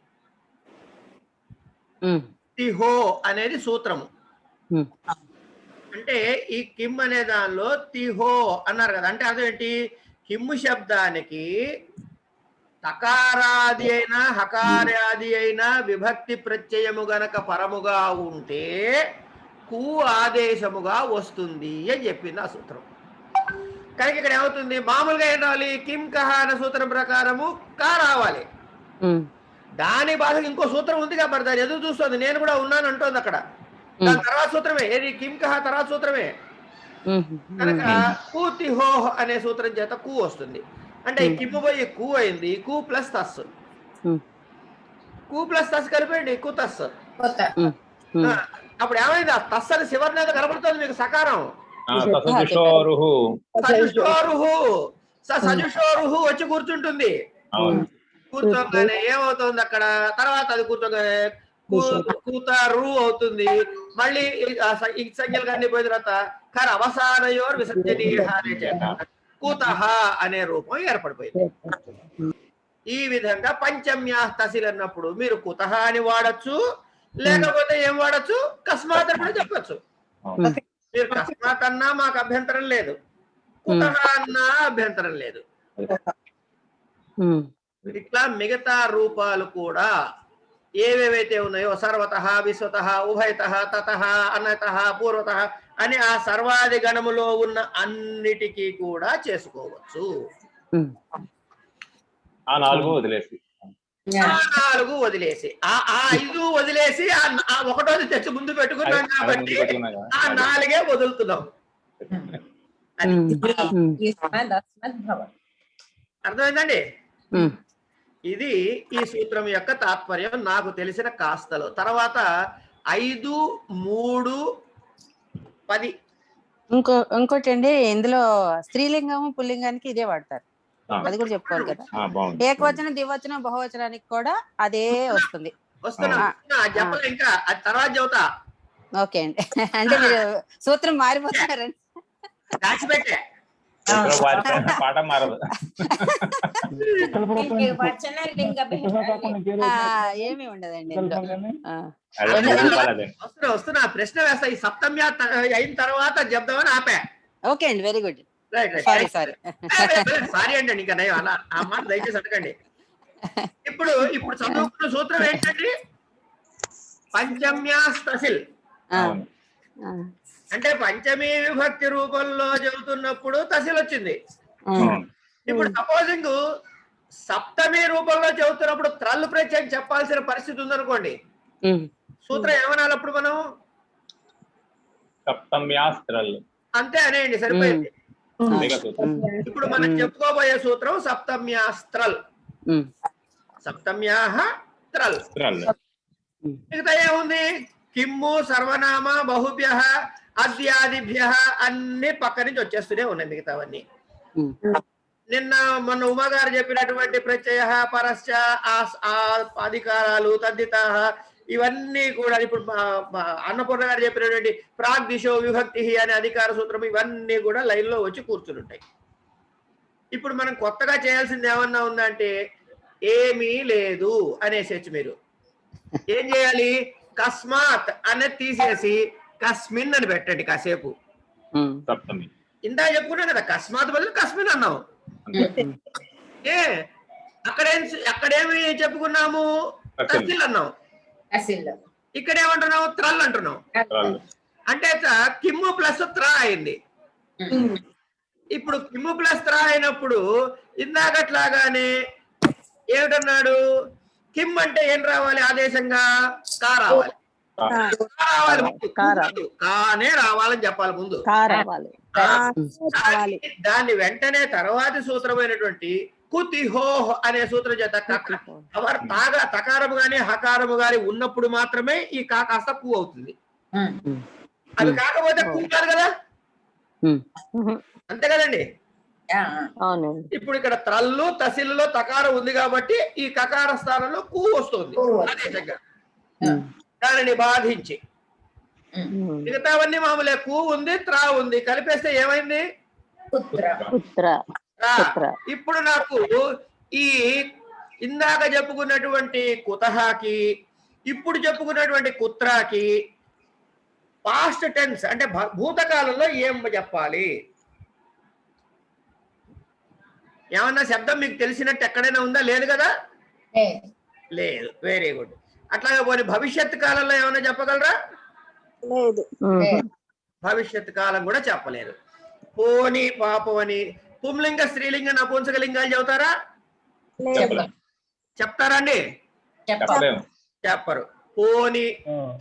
తిహో అనేది సూత్రము. అంటే ఈ కిమ్ అనే దానిలో తిహో అన్నారు కదా, అంటే అర్థం ఏంటి, కిమ్ శబ్దానికి తకారాది అయినా హకారాది అయినా విభక్తి ప్రత్యయము గనక పరముగా ఉంటే కు ఆదేశముగా వస్తుంది అని చెప్పింది ఆ సూత్రం. కనుక ఇక్కడ ఏమవుతుంది, మామూలుగా ఏం రావాలి, కిమ్ కహ అనే సూత్రం ప్రకారము కా రావాలి. దాని బాధకు ఇంకో సూత్రం ఉంది కాబట్టి దాన్ని ఎదురు చూస్తుంది, నేను కూడా ఉన్నాను అంటోంది అక్కడ. దాని తర్వాత సూత్రమే ఏది, కిమ్ కహ తర్వాత సూత్రమే. కనుక కు తిహోహ్ అనే సూత్రం చేత కు వస్తుంది. అంటే కిమ్ పోయి కు అయింది, కు ప్లస్ తస్, కు ప్లస్ తస్ కలిపండి కు తస్. అప్పుడు ఏమైంది, ఆ తస్ అని శివర్ణ కనబడుతుంది మీకు సకారం, సజుషోరుహు వచ్చి కూర్చుంటుంది. కూర్చోగానే ఏమవుతుంది అక్కడ, తర్వాత అది కూర్చోగానే కూతారు అవుతుంది. మళ్ళీ ఈ సంఖ్యలు అన్ని పోయిన తర్వాత కర అవసానయోర్ విసర్జనీయ అనే చేత కూతహ అనే రూపం ఏర్పడిపోయింది. ఈ విధంగా పంచమ్యా తసిల్ అన్నప్పుడు మీరు కుతహ అని వాడచ్చు, లేకపోతే ఏం వాడచ్చు, కస్మాత్ అని కూడా చెప్పచ్చు. మీరు కస్మాత్ అన్నా మాకు అభ్యంతరం లేదు, కుతహ అన్నా అభ్యంతరం లేదు. ఇట్లా మిగతా రూపాలు కూడా ఏవేవైతే ఉన్నాయో సర్వతః, విశ్వతః, ఉభయతః, తతః, అన్నతః, పూర్వతః అని ఆ సర్వాది గణములో ఉన్న అన్నిటికీ కూడా చేసుకోవచ్చు.
ఆ 4 వదిలేసి
ఆ 5 వదిలేసి ఆ ఒకటోది తెచ్చి ముందు పెట్టుకున్నాం కాబట్టి ఆ 4 వదులుతున్నాం. అర్థమైందండి? ఇది ఈ సూత్రం యొక్క తాత్పర్యం నాకు తెలిసిన కాస్తలో. తర్వాత 5, 3, 10
ఇంకోటి అండి, ఇందులో స్త్రీలింగము పుల్లింగానికి ఇదే వాడతారు, అది కూడా చెప్పుకోవాలి కదా. ఏకవచనం, ద్వివచనం, బహువచనానికి కూడా అదే వస్తుంది.
ఇంకా తర్వాత చెబుతా.
ఓకే అండి, అంటే మీరు సూత్రం మారిపోతున్నారండి.
దాచిపెట్టే
పాఠం మారదు.
ఏమీ ఉండదండి.
వస్తున్నా ప్రశ్న వేస్తా, ఈ సప్తమ్యా అయిన తర్వాత చెప్దామని ఆపా.
ఓకే అండి, వెరీ గుడ్.
సారీ అండి, ఇంకా అలా ఆ మాట దయచేసి అడగండి. ఇప్పుడు చదువుకున్న సూత్రం ఏంటండి, పంచమ్యాస్తసిల్. అంటే పంచమీ విభక్తి రూపంలో చెబుతున్నప్పుడు తసిల్ వచ్చింది. ఇప్పుడు సపోజింగ్ సప్తమి రూపంలో చెబుతున్నప్పుడు త్రల్ ప్రత్యయం చెప్పాల్సిన పరిస్థితి ఉందనుకోండి, సూత్రం ఏమనాలి అప్పుడు మనం,
సప్తమ్యాస్త్రల్
అంతే అనేయండి, సరిపోయింది. ఇప్పుడు మనం చెప్పుకోబోయే సూత్రం సప్తమ్యాస్త్రల్, సప్తమ్యాహ త్రల్. మిగతా ఏముంది, కిమ్ము, సర్వనామ, బహుభ్యః, అద్యాదిభ్య అన్ని పక్క నుంచి వచ్చేస్తూనే ఉన్నాయి మిగతావన్నీ. నిన్న మొన్న ఉమాగారు చెప్పినటువంటి ప్రత్యయ పరశ్చ అధికారాలు తద్దిత ఇవన్నీ కూడా ఇప్పుడు అన్నపూర్ణ గారు చెప్పినటువంటి ప్రాగ్దిశో విభక్తి అనే అధికార సూత్రం ఇవన్నీ కూడా లైన్ లో వచ్చి కూర్చుని ఉంటాయి. ఇప్పుడు మనం కొత్తగా చేయాల్సింది ఏమన్నా ఉందంటే ఏమీ లేదు అనేసేచ్చు. మీరు ఏం చేయాలి? కస్మాత్ అనేది తీసేసి కస్మిన్ అని పెట్టండి కాసేపు. ఇందా చెప్పుకున్నాం కదా, కస్మాత్ బదులు కస్మిన్ అన్నాం. ఏ అక్కడేమి చెప్పుకున్నాము? తసిల్ అన్నాం. ఇక్కడ ఏమంటున్నావు? త్రల్ అంటున్నావు. అంటే కిమ్ము ప్లస్ త్రా అయింది. ఇప్పుడు కిమ్ము ప్లస్ త్రా అయినప్పుడు ఇందాకట్లాగానే ఏమిటన్నాడు? కిమ్ అంటే ఏం రావాలి? ఆదేశంగా కా రావాలి. కానే రావాలని చెప్పాలి ముందు. దాన్ని వెంటనే తర్వాతి సూత్రమైనటువంటి కుతిహోహ్ అనే సూత్రం చేత తకారము గాని హకారము గాని ఉన్నప్పుడు మాత్రమే ఈ కా కాస్త కు అవుతుంది. అది కాకపోతే కు కాదు కదా, అంతే కదండి. ఇప్పుడు ఇక్కడ త్రల్లు తసిల్లో తకారం ఉంది కాబట్టి ఈ కకార స్థానంలో కు వస్తుంది ఆదేశంగా, దానిని బాధించి. మిగతావన్నీ మామూలే. కు ఉంది, త్రా ఉంది, కలిపేస్తే ఏమైంది? ఇప్పుడు నాకు ఈ ఇందాక చెప్పుకున్నటువంటి కుతహాకి ఇప్పుడు చెప్పుకున్నటువంటి కుత్రాకి పాస్ట్ టెన్స్ అంటే భూతకాలంలో ఏం చెప్పాలి? ఏమన్నా శబ్దం మీకు తెలిసినట్టు ఎక్కడైనా ఉందా? లేదు కదా, లేదు. Very good. అట్లాగే పోనీ భవిష్యత్ కాలంలో ఏమన్నా చెప్పగలరా?
లేదు.
భవిష్యత్ కాలం కూడా చెప్పలేరు. పోని పాపం అని పుంలింగ స్త్రీలింగ నపుంసక లింగాలు చెబుతారా? చెప్తారా అండి? చెప్పరు. పోని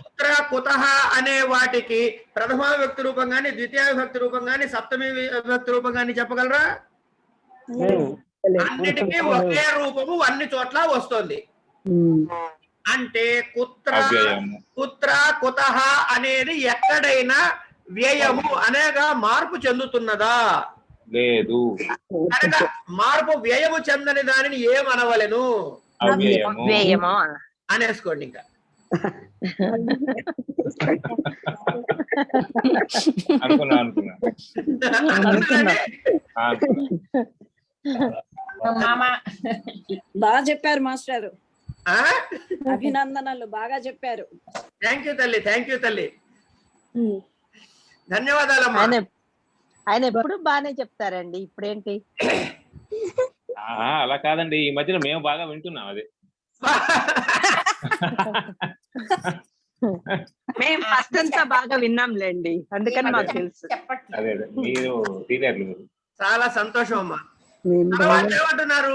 కుత్ర కుతహ అనే వాటికి ప్రథమ విభక్తి రూపం గాని ద్వితీయ విభక్తి రూపం గాని సప్తమి విభక్తి రూపం గాని చెప్పగలరా? అన్నిటికీ ఒకే రూపము అన్ని చోట్ల వస్తుంది. అంటే కుత్ర కుతహ అనేది ఎక్కడైనా వ్యయము అనేగా మార్పు చెందుతున్నదా?
లేదు.
అనగా మార్పు వ్యయము చెందని దానిని ఏమనవలెను? అనేసుకోండి. ఇంకా
బాగా చెప్పారు మాస్టర్. అభినందనలు, బాగా చెప్పారు.
థ్యాంక్ యూ తల్లి, థ్యాంక్ యూ తల్లి, ధన్యవాదాలమ్మా.
ఆయన ఎప్పుడు బాగానే చెప్తారండి, ఇప్పుడేంటి?
అలా కాదండి, ఈ మధ్యలో మేము బాగా వింటున్నాం. అది
మేము ఫస్ట్ అంతా బాగా విన్నాంలేండి, అందుకని మాకు తెలుసు.
అదే మీరు సీనియర్లు.
చాలా సంతోషం అమ్మా. తర్వాత ఏమంటున్నారు?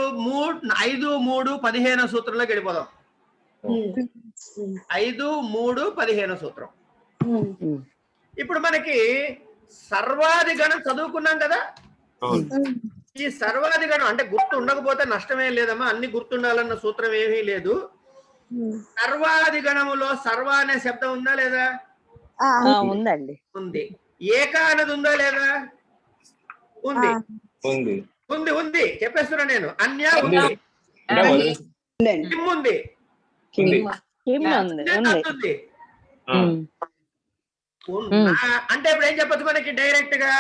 5-3-15 సూత్రంలోకి వెళ్ళిపోదాం. 5-3-15 సూత్రం. ఇప్పుడు మనకి సర్వాది గణం చదువుకున్నాం కదా. ఈ సర్వాది గణం అంటే గుర్తు ఉండకపోతే నష్టమేం లేదమ్మా, అన్ని గుర్తుండాలన్న సూత్రం ఏమీ లేదు. సర్వాది గణములో సర్వ అనే శబ్దం ఉందా లేదా?
ఉందండి.
ఉంది. ఏక అనేది ఉందా లేదా? ఉంది. ఉంది ఉంది చెప్పేస్తున్నా నేను. అన్య ఉంది. కిమ్ ఉంది. అంటే ఇప్పుడు ఏం చెప్పచ్చు మనకి? డైరెక్ట్ గా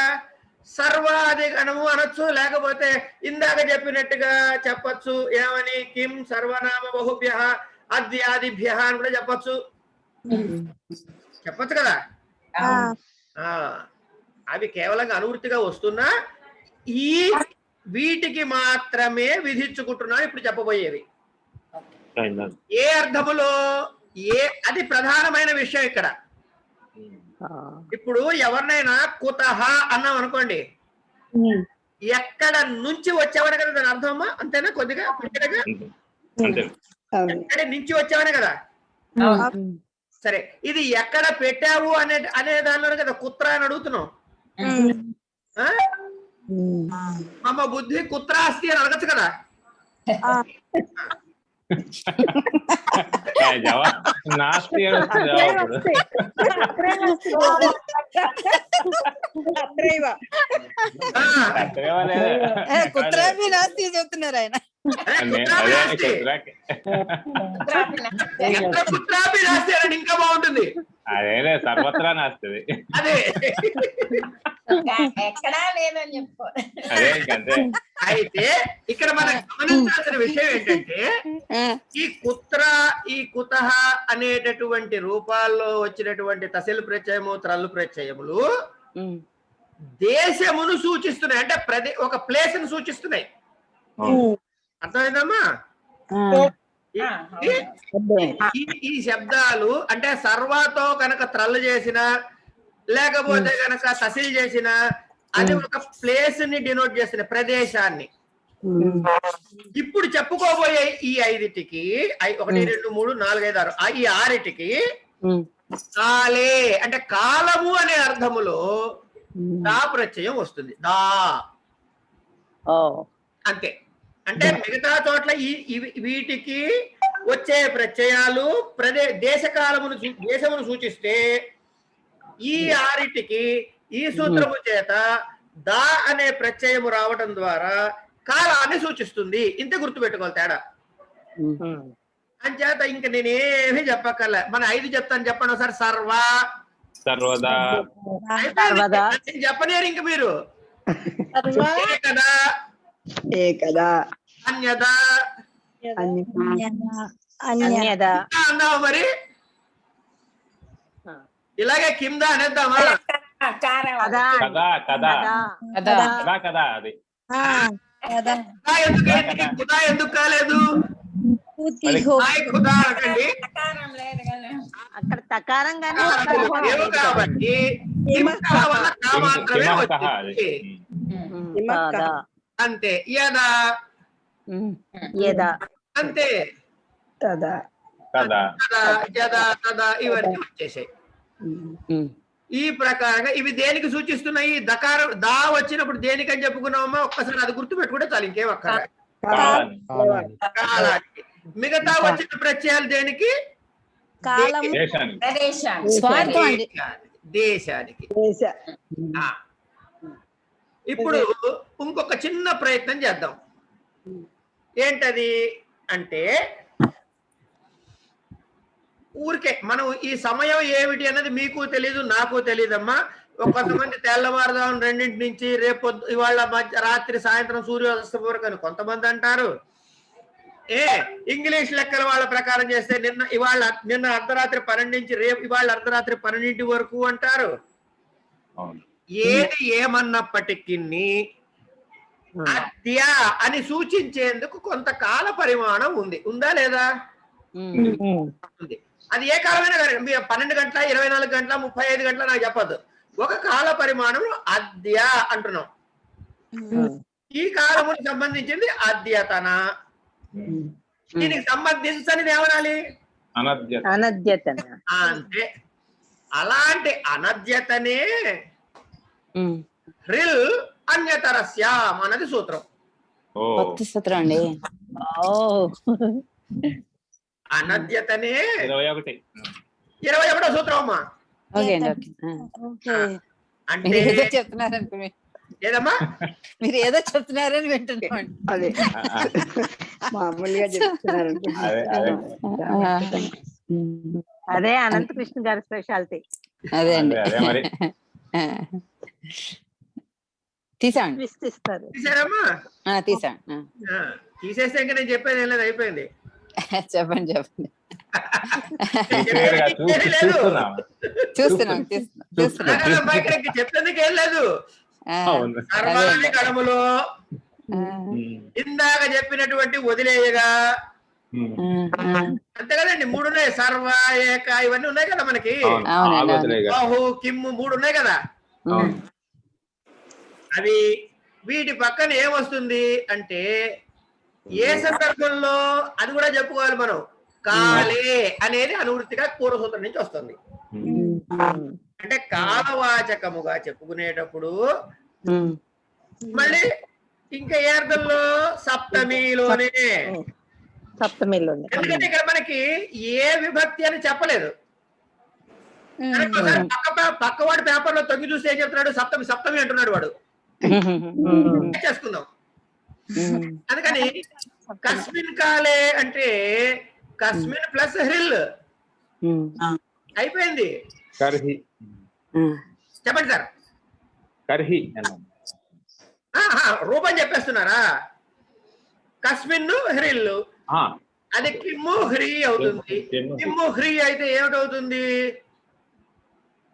సర్వాది గణము అనొచ్చు, లేకపోతే ఇందాక చెప్పినట్టుగా చెప్పచ్చు. ఏమని? కిం సర్వనామ బహుభ్య అద్యాదిభ్య అని కూడా చెప్పచ్చు. చెప్పచ్చు కదా. అవి కేవలంగా అనువృత్తిగా వస్తున్నా ఈ వీటికి మాత్రమే విధించుకుంటున్నా ఇప్పుడు చెప్పబోయేవి. ఏ అర్థములో అది ప్రధానమైన విషయం ఇక్కడ. ఇప్పుడు ఎవరినైనా కుతహ అన్నాం అనుకోండి, ఎక్కడ నుంచి వచ్చావనే కదా దాని అర్థమమ్మా, అంతేనా? కొద్దిగా ఎక్కడ నుంచి వచ్చావనే కదా. సరే, ఇది ఎక్కడ పెట్టావు అనే దానిలో కదా కుత్ర అని అడుగుతున్నాం. మమ్మ బుద్ధి కుత్ర అస్తి అని అడగచ్చు కదా.
జవాబు నాస్తి అని వస్తుంది జవాబు
కుత్రాపి నాస్తి చెప్తున్నారు ఆయన.
ఇంకా బాగుంటుంది.
అదేలే సర్వత్రా నాస్తుంది.
అదే
ఎక్కడా లేదని చెప్పు.
అదే ఇంకంతే.
అయితే ఇక్కడ మనం గమనించాల్సిన విషయం ఏంటంటే ఈ కుత్ర ఈ కుతహ అనేటటువంటి రూపాల్లో వచ్చినటువంటి తసిల్ ప్రత్యయము త్రల్లు ప్రత్యయములు దేశమును సూచిస్తున్నాయి. అంటే ఒక ప్లేస్ ను సూచిస్తున్నాయి. అర్థమైందమ్మా? ఈ శబ్దాలు అంటే సర్వాతో కనుక త్రల్లు చేసిన లేకపోతే కనుక తసిల్ చేసిన అది ఒక ప్లేస్ ని డినోట్ చేసిన ప్రదేశాన్ని. ఇప్పుడు చెప్పుకోబోయే ఈ 5టికి 1 2 3 4 5 6 ఈ 6టికి కాలే అంటే కాలము అనే అర్థములో దా ప్రత్యయం వస్తుంది. దా అంతే. అంటే మిగతా చోట్ల వీటికి వచ్చే ప్రత్యయాలు దేశమును సూచిస్తే ఈ 6టికి ఈ సూత్రము చేత దా అనే ప్రత్యయము రావడం ద్వారా కాలాన్ని సూచిస్తుంది. ఇంత గుర్తుపెట్టుకోవాలి తేడా. అంచేత ఇంక నేనేమి చెప్పక్కర్లే. మన 5 చెప్తాను, చెప్పండి ఒకసారి. సర్వదా చెప్పలేరు ఇంక మీరు.
ఏకదా
అన్యదా అందామా మరి? ఇలాగే కింద అనేద్దామా? ఎందుకు కాలేదు?
అక్కడ తకారం
కాబట్టి మాత్రమే వచ్చింది. అంతే. యదా అంతే. ఇవన్నీ వచ్చేసాయి. ఈ ప్రకారంగా ఇవి దేనికి సూచిస్తున్నాయి? దకారం దా వచ్చినప్పుడు దేనికని చెప్పుకున్నామమ్మా? ఒక్కసారి అది గుర్తు పెట్టుకుంటే చాలు, ఇంకేం అక్కడ. కాలానికి. మిగతా వచ్చిన ప్రత్యయాలు దేనికి? దేశానికి. ఇప్పుడు ఇంకొక చిన్న ప్రయత్నం చేద్దాం. ఏంటది అంటే ఊరికే మనం ఈ సమయం ఏమిటి అన్నది మీకు తెలీదు, నాకు తెలీదమ్మా. కొంతమంది తెల్లవారుదాం 2 నుంచి రేపు ఇవాళ రాత్రి సాయంత్రం సూర్యోదయం వరకు అని కొంతమంది అంటారు. ఇంగ్లీష్ లెక్కల వాళ్ళ ప్రకారం చేస్తే నిన్న అర్ధరాత్రి 12 నుంచి రేపు ఇవాళ అర్ధరాత్రి 12 వరకు అంటారు. ఏది ఏమన్నప్పటికీ అద్య అని సూచించేందుకు కొంత కాల పరిమాణం ఉందా లేదా? ఉంది. అది ఏ కాలమైనా కానీ 12 గంటల 24 గంటల 35 గంటల నాకు చెప్పద్దు. ఒక కాల పరిమాణం అద్య అంటున్నాం. ఈ కాలముకు సంబంధించింది అద్యతన. దీనికి సంబంధించనిది ఏమనాలి?
అనద్యతన.
అంటే అలాంటి అనద్యతనే హ్రిల్ అన్యతరస్యాం అన్నది సూత్రం.
సూత్రం అండి.
అనద్యతనే 21వ సూత్రం అమ్మా. అంటే
చెప్తున్నారనుకో
ఏదమ్మా?
మీరు ఏదో చెప్తున్నారని వింటున్నాం.
అదే మామూలుగా చెప్తున్నారు. అదే అనంతకృష్ణ గారి స్పెషాలిటీ.
అదే అండి. తీసామండి.
తీసారమ్మా?
తీసాను.
తీసేస్తే ఇంకా నేను చెప్పేది ఏం లేదు, అయిపోయింది.
చెప్పండి.
చెప్పేందుకు ఏం లేదు. సర్వాన్ని గడములో ఇందాక చెప్పినటువంటి వదిలేయగా అంతే కదండి. 3 ఉన్నాయి. సర్వ, ఏక ఇవన్నీ ఉన్నాయి కదా మనకి. బాహు, కిమ్ము 3 ఉన్నాయి కదా. అవి వీటి పక్కన ఏమొస్తుంది అంటే ఏ సందర్భంలో అది కూడా చెప్పుకోవాలి మనం. కాలే అనేది అనువృత్తిగా పూర్వసూత్రం నుంచి వస్తుంది. అంటే కాలవాచకముగా చెప్పుకునేటప్పుడు మళ్ళీ ఇంకా ఏ అర్థంలో? సప్తమిలోనే
సప్తమిలో ఉంది.
ఎందుకంటే ఇక్కడ మనకి ఏ విభక్తి అని చెప్పలేదు. కనుక ఒకసారి పక్కవాడి పేపర్ లో తొంగి చూస్తే ఏం చెప్తున్నాడు? సప్తమి సప్తమి అంటున్నాడు వాడు. చేసుకుందాం. అందుకని కస్మిన్ కాలే అంటే కస్మిన్ ప్లస్ హ్రిల్ అయిపోయింది. చెప్పండి సార్.
కర్హి
రూపం చెప్పేస్తున్నారా? కస్మిన్ హ్రిల్ అది కిమ్ము హ్రీ అవుతుంది. కిమ్ము హ్రీ అయితే ఏమిటవుతుంది?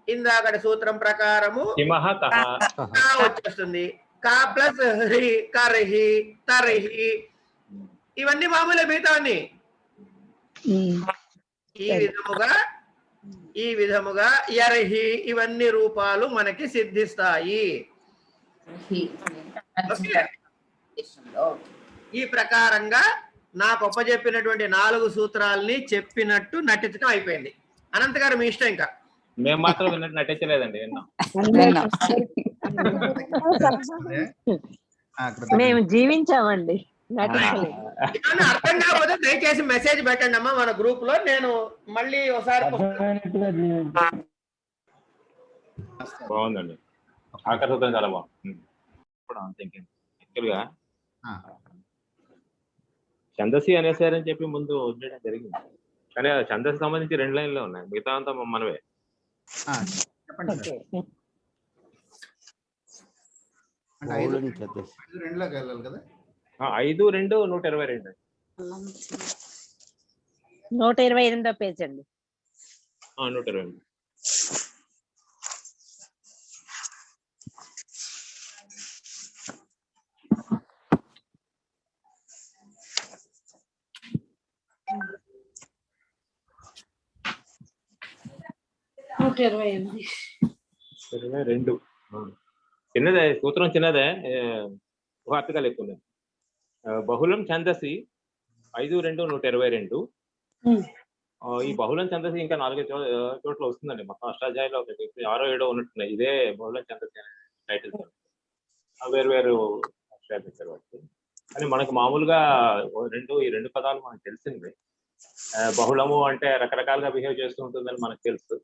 ఇందాకటి సూత్రం ప్రకారము వచ్చేస్తుంది. కా ప్లస్ హ్రీ కర్హి తర్హి ఇవన్నీ మామూలే మిగతావన్నీ. ఈ విధముగా యర్హి ఇవన్నీ రూపాలు మనకి సిద్ధిస్తాయి. ఈ ప్రకారంగా నాకు ఒప్పజెప్పినటువంటి 4 సూత్రాలని చెప్పినట్టు నటించడం అయిపోయింది. అనంత్ గారు మీ ఇష్టం. ఇంకా
మేము మాత్రం విన్నట్టు నటించలేదండి.
మేము జీవించామండి.
ఏమన్నా అర్థం కాకపోతే దయచేసి మెసేజ్ పెట్టండి అమ్మా మన గ్రూప్ లో. నేను మళ్ళీ ఒకసారి
బాగుందండి. ఆకర్షితం చాలా బాగుంది. ఛందసి అనేసారని చెప్పి ముందు వదిలేయడం జరిగింది, కానీ ఛందసి సంబంధించి 2 లైన్లే ఉన్నాయి. మిగతా అంతా మనవే.
అంటే 5 2లోకి వెళ్ళాలి కదా.
5 2 122
128వ పేజ్ అండి.
122. చిన్నదే సూత్రం, చిన్నదే, ఆర్టికల్ ఎక్కువ. బహుళం ఛందసి 5 2 122. ఈ బహుళం ఛందసి ఇంకా 4 చోట్ల వస్తుందండి. మొత్తం అష్టాధ్యాయులు 6 7 ఉన్నట్టున్నాయి. ఇదే బహుళం ఛందసి అనే టైటిల్. వేరు వేరు అష్టాధ్యాయులు కానీ మనకు మామూలుగా ఈ 2 పదాలు మనకు తెలిసింది. బహుళము అంటే రకరకాలుగా బిహేవ్ చేస్తూ ఉంటుందని మనకు తెలుసు.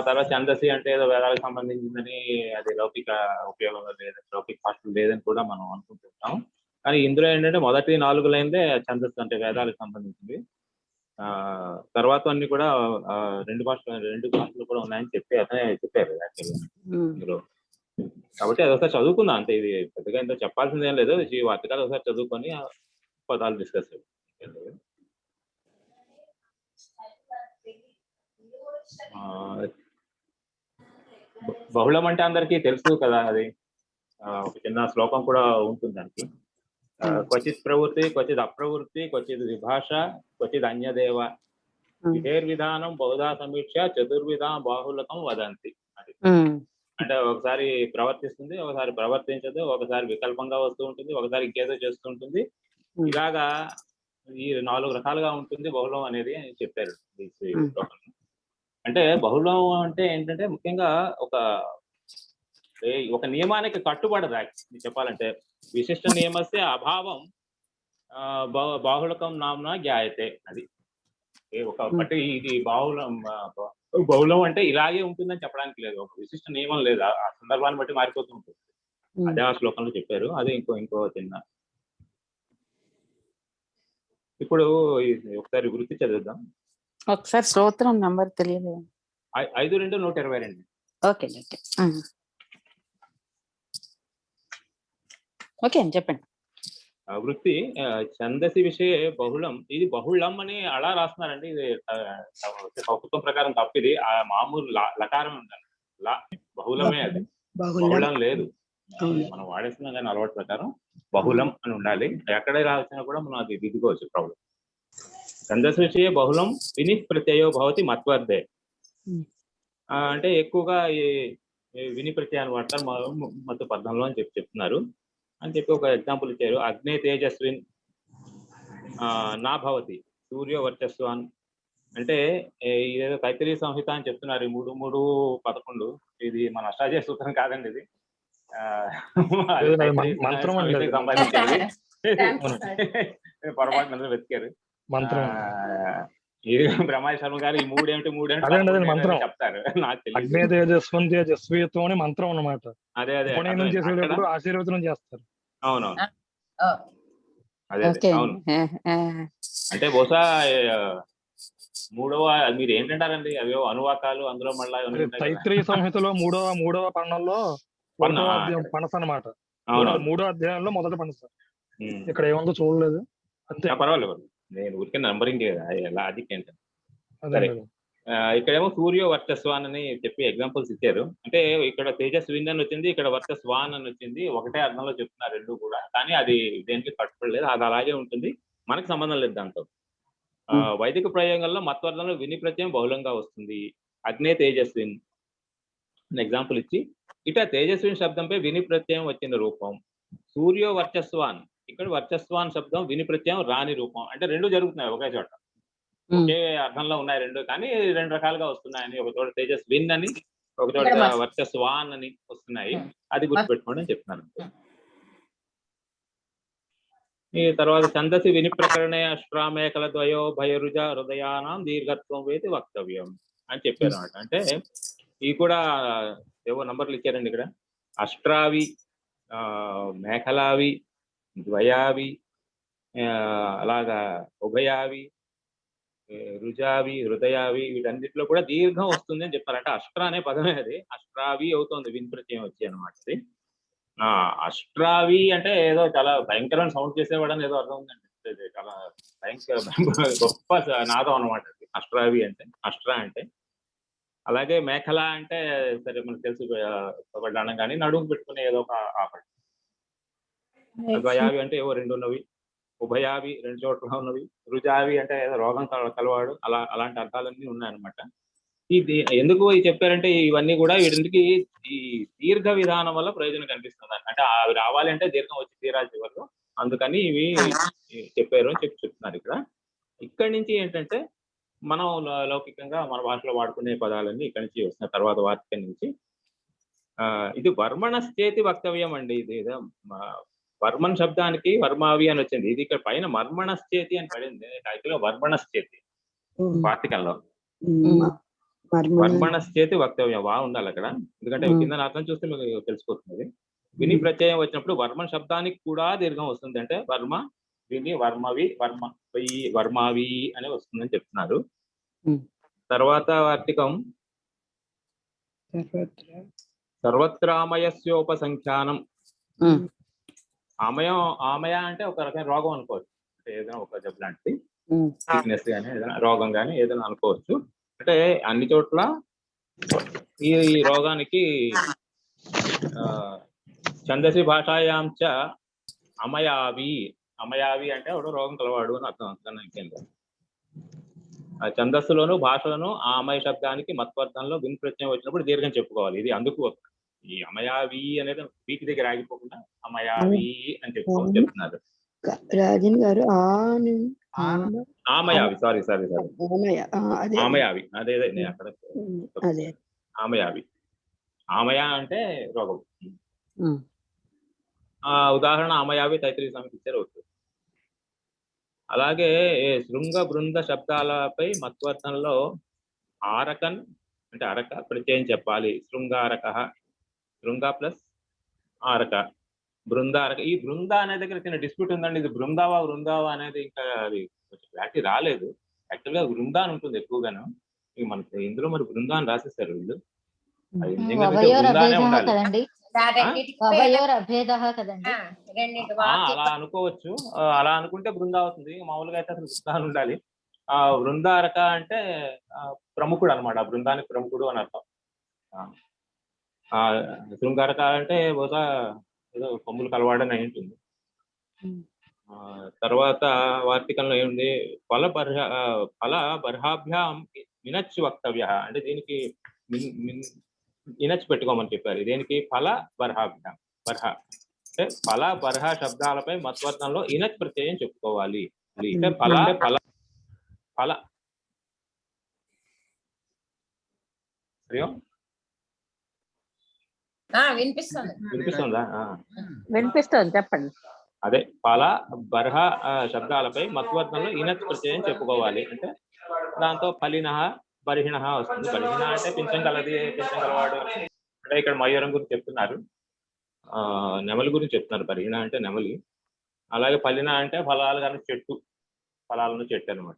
తర్వాత ఛందసి అంటే ఏదో వేదాలకు సంబంధించిందని, అది లౌకిక ఉపయోగం లేదు, లౌకిక భాషలు లేదని కూడా మనం అనుకుంటుంటాం. కానీ ఇందులో ఏంటంటే మొదటి 4 లైన్లే ఛందస్సు అంటే వేదాలకు సంబంధించింది. తర్వాత అన్ని కూడా 2 భాషలు కూడా ఉన్నాయని అతనే చెప్పారు యాక్చువల్గా ఇందులో. కాబట్టి అది ఒకసారి చదువుకుందాం అంతే. ఇది పెద్దగా ఇంత చెప్పాల్సిందేం లేదు. ఈ వార్తకాలు ఒకసారి చదువుకొని పదాలు డిస్కస్ చేయాలి. బహుళం అంటే అందరికీ తెలుసు కదా. అది ఒక చిన్న శ్లోకం కూడా ఉంటుంది దానికి. క్వచిత్ ప్రవృత్తి, క్వచిత్ అప్రవృత్తి, క్వచిత్ విభాష, క్వచిత్ అన్యదేవ, విధేర్విధానం బహుధా సమీక్ష చతుర్విధా బాహుళకం వదంతి. అది అంటే ఒకసారి ప్రవర్తిస్తుంది, ఒకసారి ప్రవర్తించదు, ఒకసారి వికల్పంగా వస్తూ ఉంటుంది, ఒకసారి ఇంకేదో చేస్తూ ఉంటుంది. ఇలాగా ఈ 4 రకాలుగా ఉంటుంది బహుళం అనేది అని చెప్పారు. అంటే బహుళం అంటే ఏంటంటే ముఖ్యంగా ఒక నియమానికి కట్టుబడదు. యాక్చువల్లీ చెప్పాలంటే విశిష్ట నియమస్తే అభావం బాహుళకం నామ్నా జ్ఞాయతే. అది ఒకటి ఇది బహుళం అంటే ఇలాగే ఉంటుందని చెప్పడానికి లేదు. ఒక విశిష్ట నియమం లేదు, ఆ సందర్భాన్ని బట్టి మారిపోతూ ఉంటుంది. అదే ఆ శ్లోకంలో చెప్పారు. అదే ఇంకో చిన్న. ఇప్పుడు ఒకసారి వృత్తి చదువుదాం.
ఒకసారి స్తోత్రం నంబర్ తెలియదు.
5 2 122.
ఓకే ఓకే చెప్పండి.
వృత్తి ఛందసి విషయ బహుళం. ఇది బహుళం అని అలా రాస్తున్నారండి. ఇది సంస్కృతం ప్రకారం తప్పిది. ఆ మామూలు లకారం ఉండాలి. బహుళమే, అది బహుళం లేదు. మనం వాడేస్తున్నాం కానీ అలవాటు ప్రకారం బహుళం అని ఉండాలి. ఎక్కడ రాసినా కూడా మనం అది దిద్దుకోవచ్చు ప్రాబ్లం. ఛందసి విషయ బహుళం వినిః ప్రత్యయో భవతి మత్వర్ధే. అంటే ఎక్కువగా ఈ విని ప్రత్యయాన్ని వాడతారు మత్తు పద్ధంలో అని చెప్తున్నారు అని చెప్పి ఒక ఎగ్జాంపుల్ ఇచ్చారు. అగ్నే తేజస్విన్ నా భవతి సూర్య వర్చస్వాన్. అంటే ఇదేదో తైత్తిరీయ సంహిత అని చెప్తున్నారు. 3:3:11. ఇది మన అష్టాధ్యాయ సూత్రం కాదండి, ఇది సంబంధించేది. పొరపాటు మీద వెతికారు.
మంత్రం
ఇది బ్రహ్మ శర్మ గారు ఈ మూడేమిటి
అదే మంత్రం
చెప్తారు, నాకు తెలియదు.
అగ్నే తేజస్వం తేజస్విత్వం అని మంత్రం అన్నమాట.
అదే
ఉపనయనం చేసేటప్పుడు ఆశీర్వచనం చేస్తారు.
అవునవును, అదే అవును. అంటే బహుశా మూడవ మీరు ఏంటంటారండి, అవేవో అనువాకాలు అందులో మళ్ళీ
తైత్రీయ సంహితలో మూడవ పర్ణంలో ఒకటో అధ్యాయం పనస అన్నమాట. మూడో అధ్యాయంలో మొదటి పనస. ఇక్కడ ఏముందో చూడలేదు, అంతే.
పర్వాలేదు, నేను ఊరికే నంబరింగ్ లాజిక్ ఏంటంటే సరే. ఇక్కడేమో సూర్య వర్చస్వాన్ అని చెప్పి ఎగ్జాంపుల్స్ ఇచ్చారు. అంటే ఇక్కడ తేజస్విన్ అని వచ్చింది, ఇక్కడ వర్చస్వాన్ అని వచ్చింది. ఒకటే అర్థంలో చెప్తున్నారు రెండు కూడా, కానీ అది దేనికి కట్టుబడలేదు, అది అలాగే ఉంటుంది, మనకు సంబంధం లేదు దాంతో. వైదిక ప్రయోగంలో మత్వర్థంలో విని ప్రత్యయం బహుళంగా వస్తుంది. అగ్నే తేజస్విన్ ఎగ్జాంపుల్ ఇచ్చి ఇట తేజస్విన్ శబ్దంపై విని ప్రత్యయం వచ్చిన రూపం. సూర్య వర్చస్వాన్, ఇక్కడ వర్చస్వాన్ శబ్దం విని ప్రత్యయం రాని రూపం. అంటే రెండు జరుగుతున్నాయి ఒకే చోట, ఒకే అర్థంలో ఉన్నాయి రెండు, కానీ రెండు రకాలుగా వస్తున్నాయని. ఒక చోట తేజస్విన్ అని, ఒక చోట వర్చస్వాన్ అని వస్తున్నాయి. అది గుర్తుపెట్టుకోండి అని చెప్తున్నాను. ఈ తర్వాత ఛందసి విని ప్రకరణే అష్ట్రామేకల ద్వయో భయరుజ హృదయానాం దీర్ఘత్వం వేతి వక్తవ్యం అని చెప్పారు అన్నమాట. అంటే ఇవి కూడా ఏవో నంబర్లు ఇచ్చారండి ఇక్కడ. అష్ట్రావి, మేఖలావి, ద్వయావి, అలాగా ఉభయావి, రుజావి, హృదయావి, వీటన్నిటిలో కూడా దీర్ఘం వస్తుంది అని చెప్పారు. అంటే అష్ట్ర అనే పదమే అది అష్ట్రావి అవుతుంది విని ప్రత్యయం వచ్చి అనమాట. అది అష్ట్రావి అంటే ఏదో చాలా భయంకరమైన సౌండ్ చేసేవాడని ఏదో అర్థం ఉందండి. చాలా భయంకర గొప్ప నాదం అనమాట అది అష్ట్రావి అంటే, అష్ట్ర అంటే. అలాగే మేఖల అంటే సరే మనకు తెలిసి పడ్డానం కానీ నడుము పెట్టుకునే ఏదో ఒక ఆపడ. ద్వయావి అంటే ఏవో రెండు ఉన్నవి, ఉభయావి రెండు చోట్ల ఉన్నవి, రుజావి అంటే ఏదో రోగం కలవాడు, అలాంటి అర్థాలన్నీ ఉన్నాయన్నమాట. ఇది ఎందుకు చెప్పారంటే ఇవన్నీ కూడా వీటికి ఈ దీర్ఘ విధానం వల్ల ప్రయోజనం కనిపిస్తుంది. అంటే అవి రావాలి అంటే దీర్ఘం వచ్చి తీరాలి చివరిలో, అందుకని ఇవి చెప్పారు అని చెప్తున్నారు ఇక్కడ. ఇక్కడి నుంచి ఏంటంటే మనం లౌకికంగా మన భాషలో వాడుకునే పదాలన్నీ ఇక్కడి నుంచి వస్తున్నాయి. తర్వాత వార్తికం నుంచి ఇది వర్మణశ్చేతి వక్తవ్యం అండి. ఇది వర్మన్ శబ్దానికి వర్మావి అని వచ్చింది. ఇది ఇక్కడ పైన మర్మణశ్చేతి అని పడింది, టైటిల్ వర్మణశ్చేతి వార్తికంలో. వర్మణశ్చేతి వక్తవ్యం వా ఉండాలి అక్కడ, ఎందుకంటే కింద అర్థం చూస్తే మీకు తెలిసిపోతుంది. విని ప్రత్యయం వచ్చినప్పుడు వర్మన్ శబ్దానికి కూడా దీర్ఘం వస్తుంది. అంటే వర్మ విని వర్మవి వర్మావి అని వస్తుందని చెప్తున్నారు. తర్వాత వార్తికం సర్వత్రామయస్యోపసంఖ్యానం. ఆమయ అంటే ఒక రకమైన రోగం అనుకోవచ్చు, అంటే ఏదైనా ఒక జబ్బు లాంటిది, వీక్నెస్ కానీ ఏదైనా రోగం కానీ ఏదైనా అనుకోవచ్చు. అంటే అన్ని చోట్ల ఈ రోగానికి ఛందసి భాషాయాంచ అమయావి, అమయావి అంటే ఒక రోగం కలవాడు అని అర్థం. ఇంకేంటి ఆ ఛందస్సులోను భాషలోను ఆ అమయ శబ్దానికి మత్వర్థంలో విన్ ప్రత్యయం వచ్చినప్పుడు దీర్ఘం చెప్పుకోవాలి. ఇది అందుకు ఈ అమయావి అనేది వీటి దగ్గర ఆగిపోకుండా అమయావి అని చెప్తున్నారు.
రాజన్ గారు
ఆమయావి, సారీ ఆమయావి, అదే అక్కడ ఆమయావి. ఆమయ అంటే రోగం. ఉదాహరణ అమయావి తైత్రీయ సంహిత ఇచ్చారు అవుతుంది. అలాగే శృంగ బృంద శబ్దాలపై మత్వర్థంలో ఆరకన్ అంటే అరక ప్రత్యయం చెప్పాలి. శృంగారక, శృంగ ప్లస్ ఆరక, బృందారక. ఈ బృంద అనే దగ్గర చిన్న డిస్ప్యూట్ ఉందండి. ఇది బృందావా అనేది ఇంకా అది క్లారిటీ రాలేదు. యాక్చువల్ గా బృందా అని ఉంటుంది ఎక్కువగాను. మనకి ఇందులో మరి బృందా అని రాసేస్తారు వీళ్ళు. అది బృందానే ఉండాలి. అలా అనుకోవచ్చు, అలా అనుకుంటే బృందా అవుతుంది. మామూలుగా అయితే అసలు బృందా అని ఉండాలి. బృందారక అంటే ప్రముఖుడు అనమాట, బృందానికి ప్రముఖుడు అని అర్థం. శృంగారక అంటే బహుశా ఏదో కొమ్ములు కలవాడని అయి ఉంటుంది. తర్వాత వార్తికంలో ఏముంది, ఫల బర్హాభ్యాం వినచ్ వక్తవ్య. అంటే దీనికి ఇనచ్ పెట్టుకోమని చెప్పారు. దేనికి ఫల బర్హాభ్యాం, బర్హ అంటే ఫల బర్హ శబ్దాలపై మత్వర్థంలో ఇనచ్ ప్రత్యయం చెప్పుకోవాలి. అంటే ఫల ఫల ఫల
వినిపిస్తుందా?
వినిపిస్తుంది, చెప్పండి.
అదే పల బర్హ శబ్దాలపై మత్వర్తంలో ఇనత్ ప్రత్యయం చెప్పుకోవాలి. అంటే దాంతో ఫలిన బర్హిణ వస్తుంది. బర్హిణ అంటే పింఛం కలది, పింఛం కలవాడు. అంటే ఇక్కడ మయూరం గురించి చెప్తున్నారు, నెమలి గురించి చెప్తున్నారు. బర్హిణ అంటే నెమలి. అలాగే ఫలిన అంటే ఫలాలు కానీ చెట్టు, ఫలాలను చెట్టు అనమాట.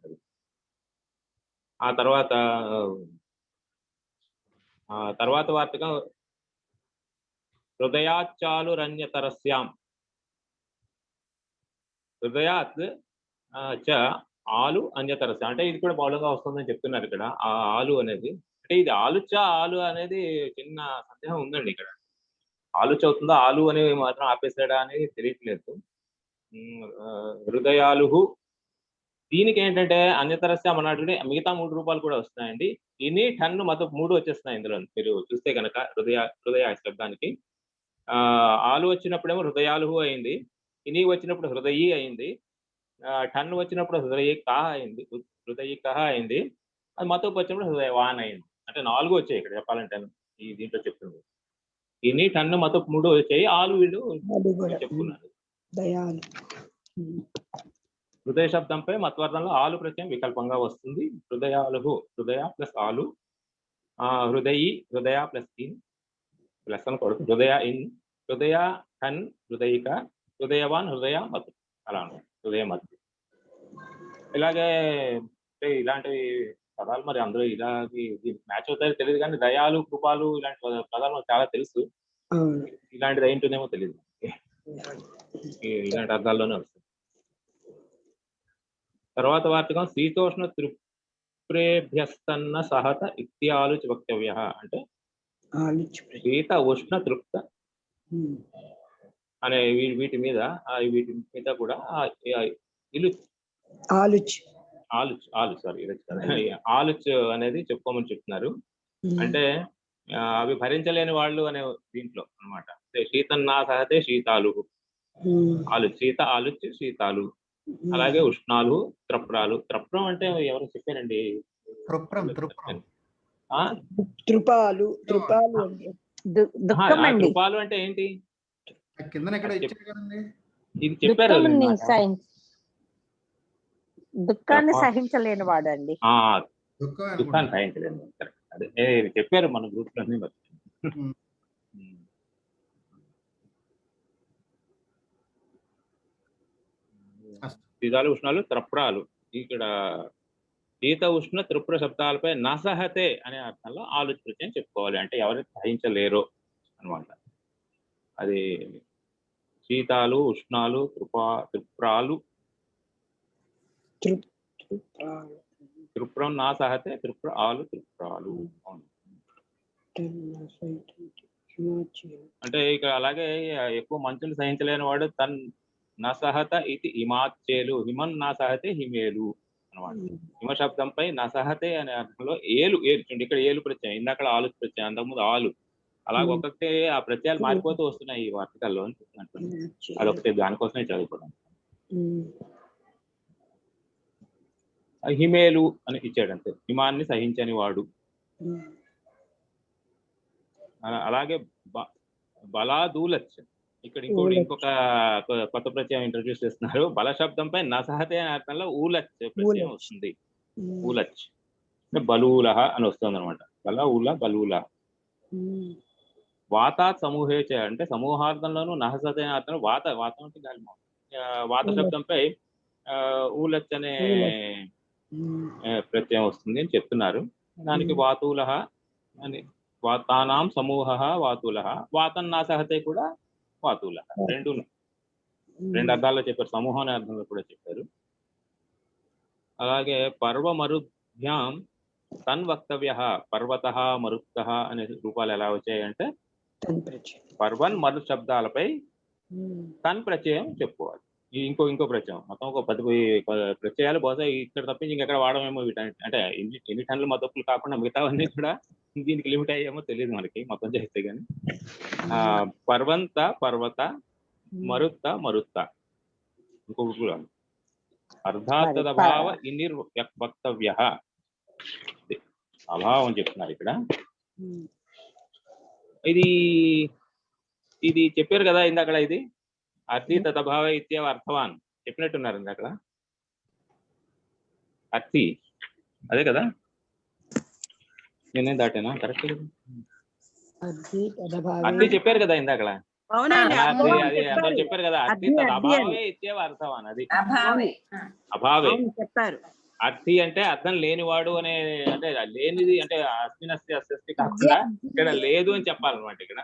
ఆ తర్వాత వార్తకం హృదయాచాలు రణ్యతరస్యాం. హృదయాత్ చ ఆలు అన్యతరస్య అంటే ఇది కూడా బౌలంగా వస్తుందని చెప్తున్నారు ఇక్కడ. ఆ ఆలు అనేది అంటే ఇది ఆలు అనేది చిన్న సందేహం ఉందండి ఇక్కడ. అవుతుందా ఆలు అని మాత్రం ఆపేసాడా అని తెలియట్లేదు. హృదయాలు దీనికి ఏంటంటే అన్యతరస్య అన్నట్టు మిగతా 3 రూపాలు కూడా వస్తున్నాయండి. ఇని టన్ను మొత్తం 3 వచ్చేస్తున్నాయి ఇందులో. మీరు చూస్తే కనుక హృదయ శబ్దానికి ఆలు వచ్చినప్పుడేమో హృదయాలు అయింది, ఇని వచ్చినప్పుడు హృదయీ అయింది, టన్ను వచ్చినప్పుడు హృదయకః అయింది, హృదయకః అయింది. అది మతోపు వచ్చినప్పుడు హృదయవాన్ అయింది. అంటే 4 వచ్చాయి ఇక్కడ చెప్పాలంటే ఈ దీంట్లో చెప్తుంది. ఇని టన్ను మతోపు 3 వచ్చాయి, ఆలు వీళ్ళు చెప్పుకున్నారు. హృదయ శబ్దంపై మత్వర్తంలో ఆలు ప్రత్యయం వికల్పంగా వస్తుంది. హృదయాలు హృదయ ప్లస్ ఆలు, హృదయి హృదయ ప్లస్ ఇన్ ప్లస్ అని కొడుకు హృదయ ఇన్, హృదయ టన్ హృదయిక, హృదయవాన్ హృదయ మత్ అలా హృదయ మత్. ఇలాగే ఇలాంటి పదాలు మరి అందరూ ఇలాగే మ్యాచ్ అవుతాయో తెలియదు, కానీ దయాలు కృపాలు ఇలాంటి పదాలు మనకు చాలా తెలుసు. ఇలాంటిది ఏంటోనేమో తెలియదు, ఇలాంటి అర్థాల్లోనే వస్తుంది. తర్వాత వార్తకం శీతోష్ణ తృప్రేభ్యస్తన్న సహత ఇత్యాలుచ వక్తవ్య. అంటే శీత ఉష్ణ తృప్త అనే వీటి మీద కూడా ఆలుచ్ అనేది చెప్పుకోమని చెప్తున్నారు. అంటే అవి భరించలేని వాళ్ళు అనే దీంట్లో అనమాట. శీతన్నా సహతే శీతాలు, శీత ఆలుచ్ శీతాలు. అలాగే ఉష్ణాలు త్రప్రాలు. త్రప్రం అంటే ఎవరు చెప్పారండి? త్రుపాలు అంటే ఏంటి? ఇది చెప్పారు,
దుఃఖాన్ని సహించలేని వాడండి.
దుఃఖాన్ని సహించలేని అదే చెప్పారు మన గ్రూప్ లో. శీతాలు ఉష్ణాలు త్రప్రాలు. ఇక్కడ శీత ఉష్ణ త్రిపుర శబ్దాలపై నసహతే అనే అర్థంలో ఆలు ప్రత్యయం చెప్పుకోవాలి. అంటే ఎవరైతే సహించలేరో అనమాట. అది శీతాలు ఉష్ణాలు త్రిపురాలు. త్రిపురం నా సహతే త్రిపుర ఆలు త్రిపురాలు. అంటే ఇక అలాగే ఎక్కువ మంచులు సహించలేని వాడు తన్ నసహత ఇది హిమాచేలు, హిమన్ నా సహతే హిమేలు అనమాట. హిమ శబ్దంపై నసహతే అనే అర్థంలో ఏలు చూడండి, ఇక్కడ ఏలు ప్రత్యయం, ఇందాక ఆలు ప్రత్యయం, అంతకుముందు ఆలు. అలాగ ఒక్కొక్కటే ఆ ప్రత్యయాలు మారిపోతూ వస్తున్నాయి ఈ వార్తకాల్లో అని చెప్తున్నట్టు. అదొకటి దానికోసమే చదువుకోవడం. హిమేలు అని ఇచ్చాడు అంతే, హిమాన్ని సహించని వాడు. అలాగే బలాదూలచ్, ఇక్కడ ఇంకొక కొత్త ప్రత్యయం ఇంట్రడ్యూస్ చేస్తున్నారు. బల శబ్దంపై నసహతే అనే అర్థంలో ఊలచ్ ప్రత్యయం వస్తుంది. ఊలచ్ బలూలహ అని వస్తుంది అనమాట. బల ఊల బలూల. వాతాత్ సమూహేచ అంటే సమూహార్థంలోనూ నహసతే అనే అర్థంలో వాతం అంటే గాలి. వాత శబ్దంపై ఊలచ్ అనే ప్రత్యయం వస్తుంది అని చెప్తున్నారు. దానికి వాతూలహ అని, వాతానాం సమూహ వాతూలహ, వాతం నా సహతే కూడా వాతూల. రెండు అర్థాల్లో చెప్పారు, సమూహం అనే అర్థంలో కూడా చెప్పారు. అలాగే పర్వ మరుభ్యాం తన్ వక్తవ్య, పర్వత మరుక్త అనే రూపాలు ఎలా వచ్చాయంటే పర్వన్ మరు శబ్దాలపై తన్ ప్రత్యయం చెప్పుకోవాలి. ఇంకో ప్రత్యయం మొత్తం ఒక 10 ప్రత్యయాలు బహుశా ఇక్కడ తప్పించి ఇంకెక్కడ వాడమేమో వీటంటే. అంటే ఎన్ని టన్నులు మతొప్పులు కాకుండా మిగతావన్నీ కూడా దీనికి లిమిట్ అయ్యేమో తెలియదు మనకి మొత్తం చేస్తే గానీ. పర్వంత పర్వత, మరుత్త మరుత్త. ఇంకొక అర్ధార్థదభావ ఇనిర్ వక్తవ్య, అభావం చెప్తున్నారు ఇక్కడ. ఇది చెప్పారు కదా ఇందాక. ఇది అర్థి తదభావ ఇత్యేవ అర్థవాన్ చెప్పినట్టున్నారండి అక్కడ. అర్థి అదే కదా, నేనేం దాటేనా? కరెక్ట్ అర్థి చెప్పారు కదా ఇందాక.
అవునండి
అర్థి అది అందరూ చెప్పారు కదా. అర్థి తదభావే ఇత్యేవ అర్థవాన్, అది అభావే
చెప్పారు.
అర్థి అంటే అర్థం లేనివాడు అనే, అంటే లేనిది అంటే అస్మినస్తి అస్తి కాకుండా ఇక్కడ లేదు అని చెప్పాలన్నమాట ఇక్కడ.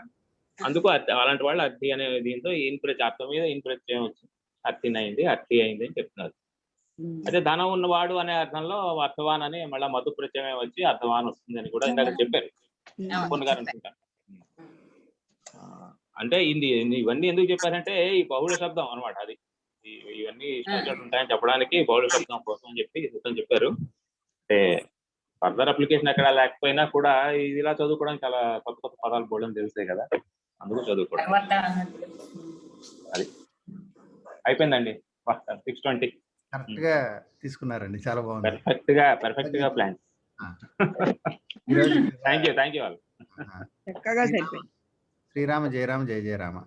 అందుకు అలాంటి వాళ్ళు అర్థి అనే దీంతో అర్థం మీద ఇన్ప్రత్యయం వచ్చింది, అర్థినైంది, అర్థి అయింది అని చెప్తున్నారు. అయితే ధనం ఉన్నవాడు అనే అర్థంలో అర్థవాన్ అని మళ్ళీ మధు ప్రత్యయం వచ్చి అర్థవాన్ వస్తుంది అని కూడా ఇందాక చెప్పారు కొన్ని గారు అనుకుంటాను. అంటే ఇవన్నీ ఎందుకు చెప్పారంటే ఈ బహుళ శబ్దం అనమాట, అది ఇవన్నీ ఇష్టం ఉంటాయని చెప్పడానికి బహుళ శబ్దం కోసం చెప్పి చెప్పారు. అంటే ఫర్దర్ అప్లికేషన్ ఎక్కడ లేకపోయినా కూడా ఇది ఇలా చదువుకోవడానికి చాలా కొత్త కొత్త పదాలు బోర్డు తెలుస్తాయి కదా, అందుకు చదువుకోవడం. అది అయిపోయిందండి. 6:20
కరెక్ట్ గా తీసుకున్నారండి, చాలా బాగుంది.
పర్ఫెక్ట్ గా ప్లాన్. థ్యాంక్ యూ వాళ్ళు.
చక్కగా సరిపోయింది.
శ్రీరామ జయ రామ జయ జయ రామ.